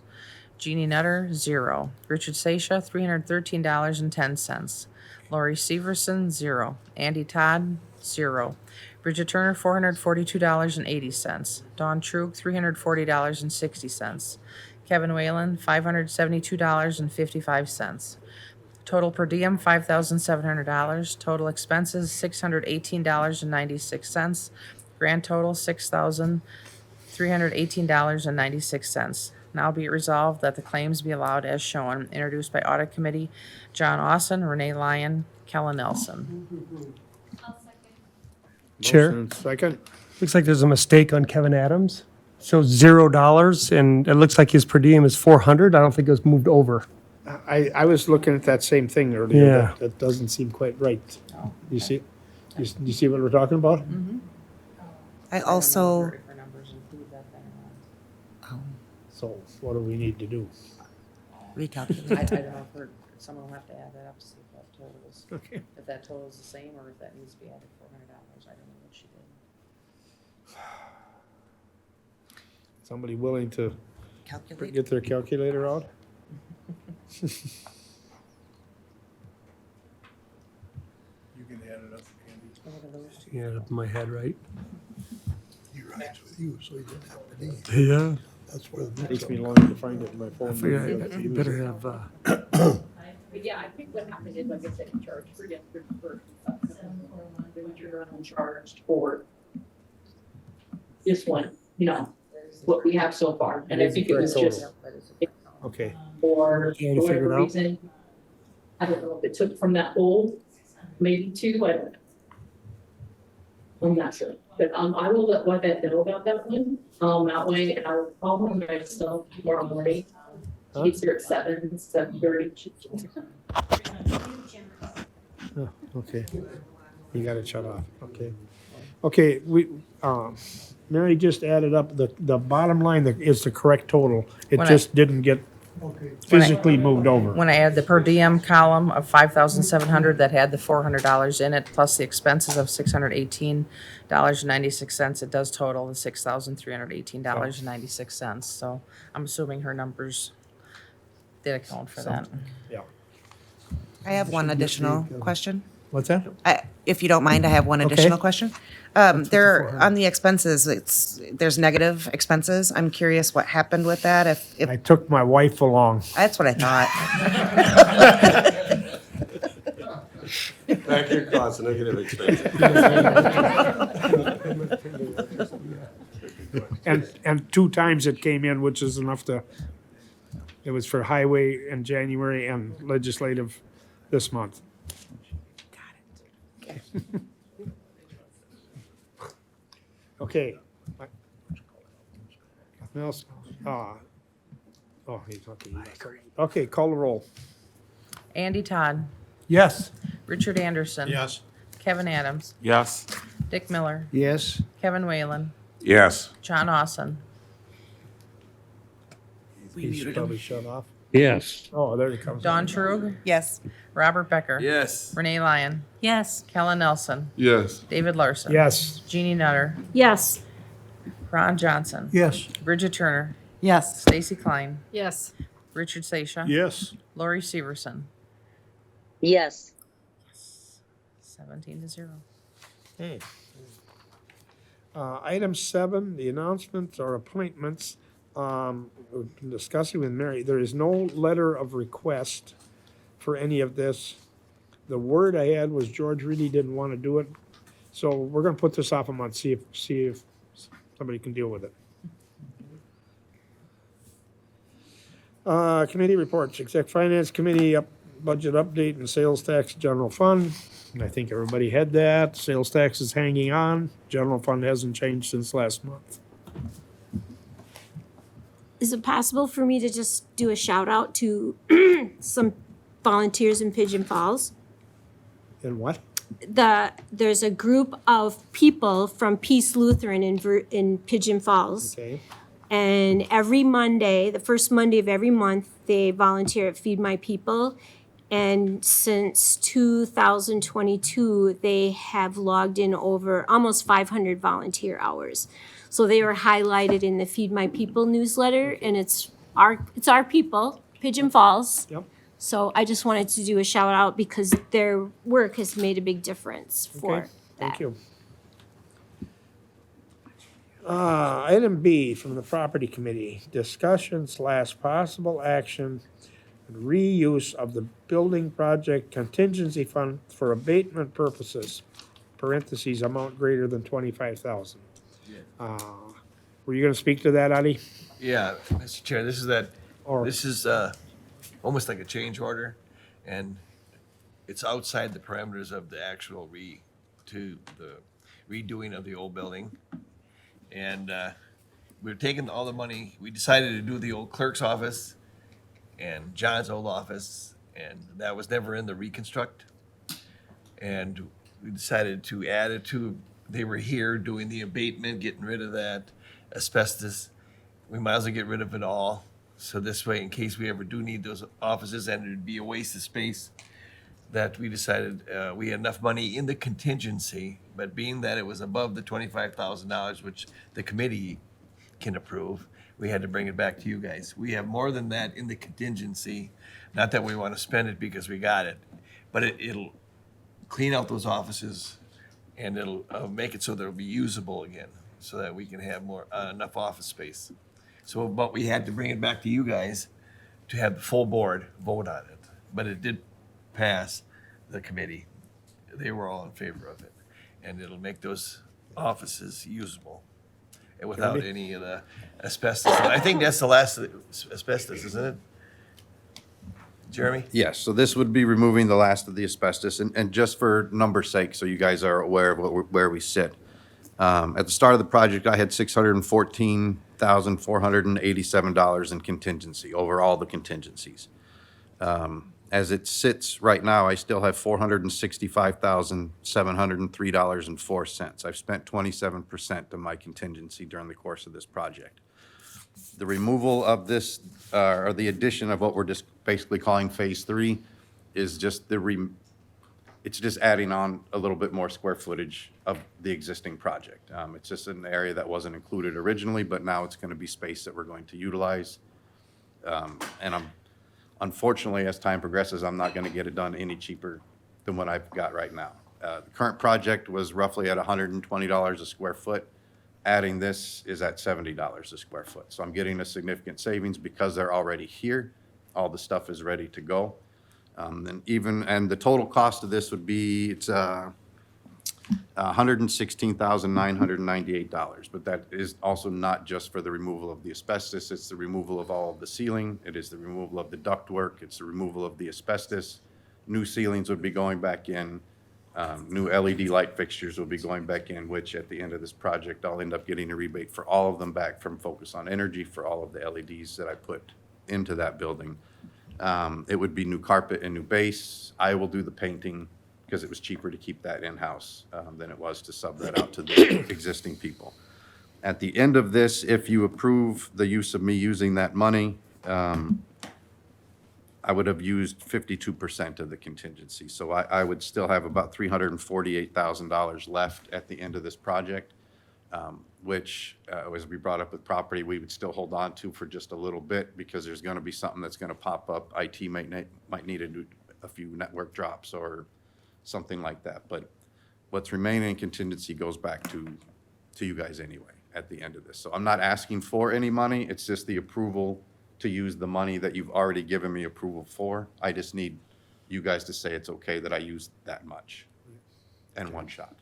Jeannie Nutter, 0. Richard Sasha, $313.10. Lori Severson, 0. Andy Todd, 0. Bridget Turner, $442.80. Dawn Trug, $340.60. Kevin Whalen, $572.55. Total per diem, $5,700. Total expenses, $618.96. Grand total, $6,318.96. Now be it resolved that the claims be allowed as shown, introduced by Audit Committee John Austin, Renee Lyon, Kellen Nelson. Chair, Motion second. looks like there's a mistake on Kevin Adams. Shows $0 and it looks like his per diem is 400. I don't think it was moved over. I was looking at that same thing earlier. Yeah. That doesn't seem quite right. You see, you see what we're talking about? I also, So what do we need to do? I recalculate. don't know if someone will have to add that up to see if that total is, Okay. if that total is the same or if that needs to be added $400. I don't know what she did. Somebody willing to Calculate. get their calculator out? You can add it up, Andy. Yeah, up in my head, right? You're rides with you, so you didn't have to leave. Yeah. That's where the Takes mix me up. longer to find it in my phone. I figure than it I does to use better it. have, But yeah, I think what happened is, like I said, he charged for yesterday for, they were turned around and charged for this one, you know, what we have so far, and I think it was just Okay. for Trying to figure whatever it out. reason. I don't know if it took from that old, maybe two, I don't know. I'm not sure, but I will let that know about that one, that way, and I'll call him myself tomorrow morning. He's here at 7:30. Oh, okay. You got it shut off, okay. Okay, Mary just added up, the bottom line is the correct total. It When I- just didn't get physically moved over. When I add the per diem column of 5,700 that had the $400 in it, plus the expenses of $618.96, it does total the $6,318.96. So I'm assuming her numbers did account for that. Yeah. I have one additional question. What's that? If you don't mind, I have one Okay. additional question. There, on the expenses, there's negative expenses. I'm curious what happened with that, if, I took my wife along. that's what I thought. Back here costs negative expenses. And 2 times it came in, which is enough to, it was for highway in January and legislative this month. Okay. Nothing else? He's talking. Okay, call the roll. Andy Todd, Yes. Richard Anderson. Yes. Kevin Adams, Yes. Dick Miller, Yes. Kevin Whalen, Yes. John Austin, He's probably shut off. Yes. Oh, there he comes. Don Trug, Yes. Robert Becker. Yes. Renee Lyon, Yes. Kellen Nelson, Yes. David Larson. Yes. Jeannie Nutter, Yes. Ron Johnson. Yes. Bridget Turner, Yes. Stacy Klein, Yes. Richard Sasha. Yes. Lori Severson, Yes. 17-0. Okay. Item 7, the announcements or appointments. We've been discussing with Mary, there is no letter of request for any of this. The word I had was George really didn't want to do it. So we're gonna put this off a month, see if somebody can deal with it. Committee reports, Exec Finance Committee, budget update and sales tax general fund. And I think everybody had that. Sales tax is hanging on. General fund hasn't changed since last month. Is it possible for me to just do a shout out to some volunteers in Pigeon Falls? And what? There's a group of people from Peace Lutheran in Pigeon Falls. Okay. And every Monday, the first Monday of every month, they volunteer at Feed My People. And since 2022, they have logged in over almost 500 volunteer hours. So they were highlighted in the Feed My People newsletter, and it's our people, Pigeon Falls. Yep. So I just wanted to do a shout out because their work has made a big difference for Okay, that. thank you. Item B from the Property Committee, discussion / possible action, reuse of the building project contingency fund for abatement purposes, parentheses, amount greater than 25,000. Were you gonna speak to that, Adi? Yeah, Mr. Chair, this is almost like a change order, and it's outside the parameters of the actual redoing of the old building. And we're taking all the money, we decided to do the old clerk's office and John's old office, and that was never in the reconstruct. And we decided to add it to, they were here doing the abatement, getting rid of that asbestos. We might as well get rid of it all. So this way, in case we ever do need those offices, and it'd be a waste of space, that we decided we had enough money in the contingency, but being that it was above the $25,000, which the committee can approve, we had to bring it back to you guys. We have more than that in the contingency. Not that we want to spend it because we got it, but it'll clean out those offices and it'll make it so they'll be usable again. so that we can have more, enough office space. So, but we had to bring it back to you guys to have the full board vote on it. But it did pass the committee. They were all in favor of it. And it'll make those offices usable and without Jeremy? any of the asbestos. And I think that's the last of the asbestos, isn't it? Jeremy? Yes, so this would be removing the last of the asbestos, and just for number's sake, so you guys are aware of where we sit. At the start of the project, I had $614,487 in contingency, over all the contingencies. As it sits right now, I still have $465,703.04. I've spent 27% of my contingency during the course of this project. The removal of this, or the addition of what we're just basically calling Phase 3, is just it's just adding on a little bit more square footage of the existing project. It's just an area that wasn't included originally, but now it's going to be space that we're going to utilize. And unfortunately, as time progresses, I'm not going to get it done any cheaper than what I've got right now. The current project was roughly at $120 a square foot. Adding this is at $70 a square foot. So I'm getting a significant savings because they're already here. All the stuff is ready to go. And the total cost of this would be, it's $116,998. But that is also not just for the removal of the asbestos. It's the removal of all of the ceiling. It is the removal of the ductwork. It's the removal of the asbestos. New ceilings would be going back in. New LED light fixtures will be going back in, which at the end of this project, I'll end up getting a rebate for all of them back from Focus on Energy for all of the LEDs that I put into that building. It would be new carpet and new base. I will do the painting because it was cheaper to keep that in-house than it was to sub that out to the existing people. At the end of this, if you approve the use of me using that money, I would have used 52% of the contingency. So I would still have about $348,000 left at the end of this project, which, as we brought up with property, we would still hold on to for just a little bit because there's going to be something that's going to pop up. IT might need to do a few network drops or something like that. But what's remaining in contingency goes back to you guys anyway at the end of this. So I'm not asking for any money. It's just the approval to use the money that you've already given me approval for. I just need you guys to say it's okay that I use that much in one shot.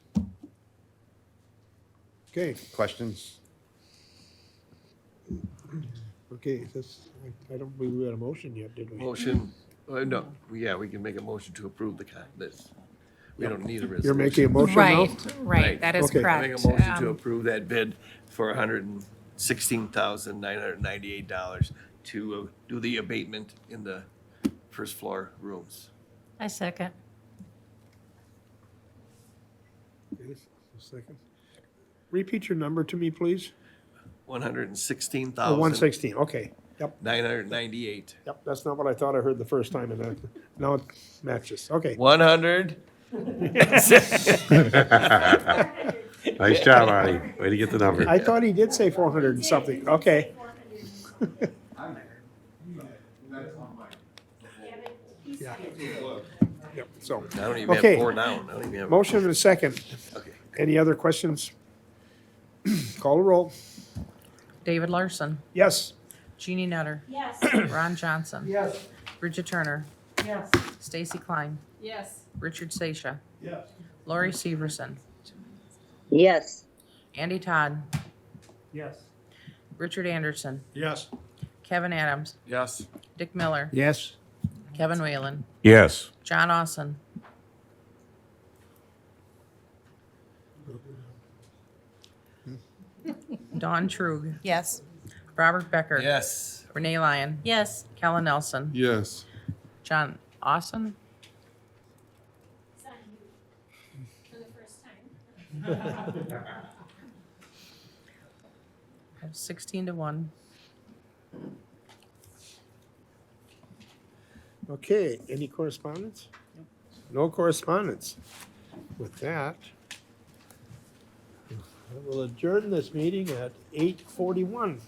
Okay, Questions? okay, I don't believe we had a motion yet, did we? Motion, no, yeah, we can make a motion to approve this. We don't need a resolution. You're making a motion now? Right, that is Okay. I correct. make a motion to approve that bid for $116,998 to do the abatement in the first floor rooms. I second. Okay, a second. Repeat your number to me, please. 116,998. 116, okay. Yep, yep, that's not what I thought I heard the first time, and now it matches, okay. 100. Nice job, Artie. Way to get the number. I thought he did say 400 and something, okay. Yeah. Yep, so, I don't even okay. have 4 down. I don't even have. Motion and a second. Okay. Any other questions? Call a roll. David Larson. Yes. Jeannie Nutter. Yes. Ron Johnson. Yes. Bridget Turner. Yes. Stacy Klein. Yes. Richard Sasha. Yes. Lori Severson. Yes. Andy Todd. Yes. Richard Anderson. Yes. Kevin Adams. Yes. Dick Miller. Yes. Kevin Whalen. Yes. John Austin. Dawn Trug. Yes. Robert Becker. Yes. Renee Lyon. Yes. Kellen Nelson. Yes. John Austin. For the first time. 16-1. Okay, any correspondence? No correspondence. With that, I will adjourn this meeting at 8:41.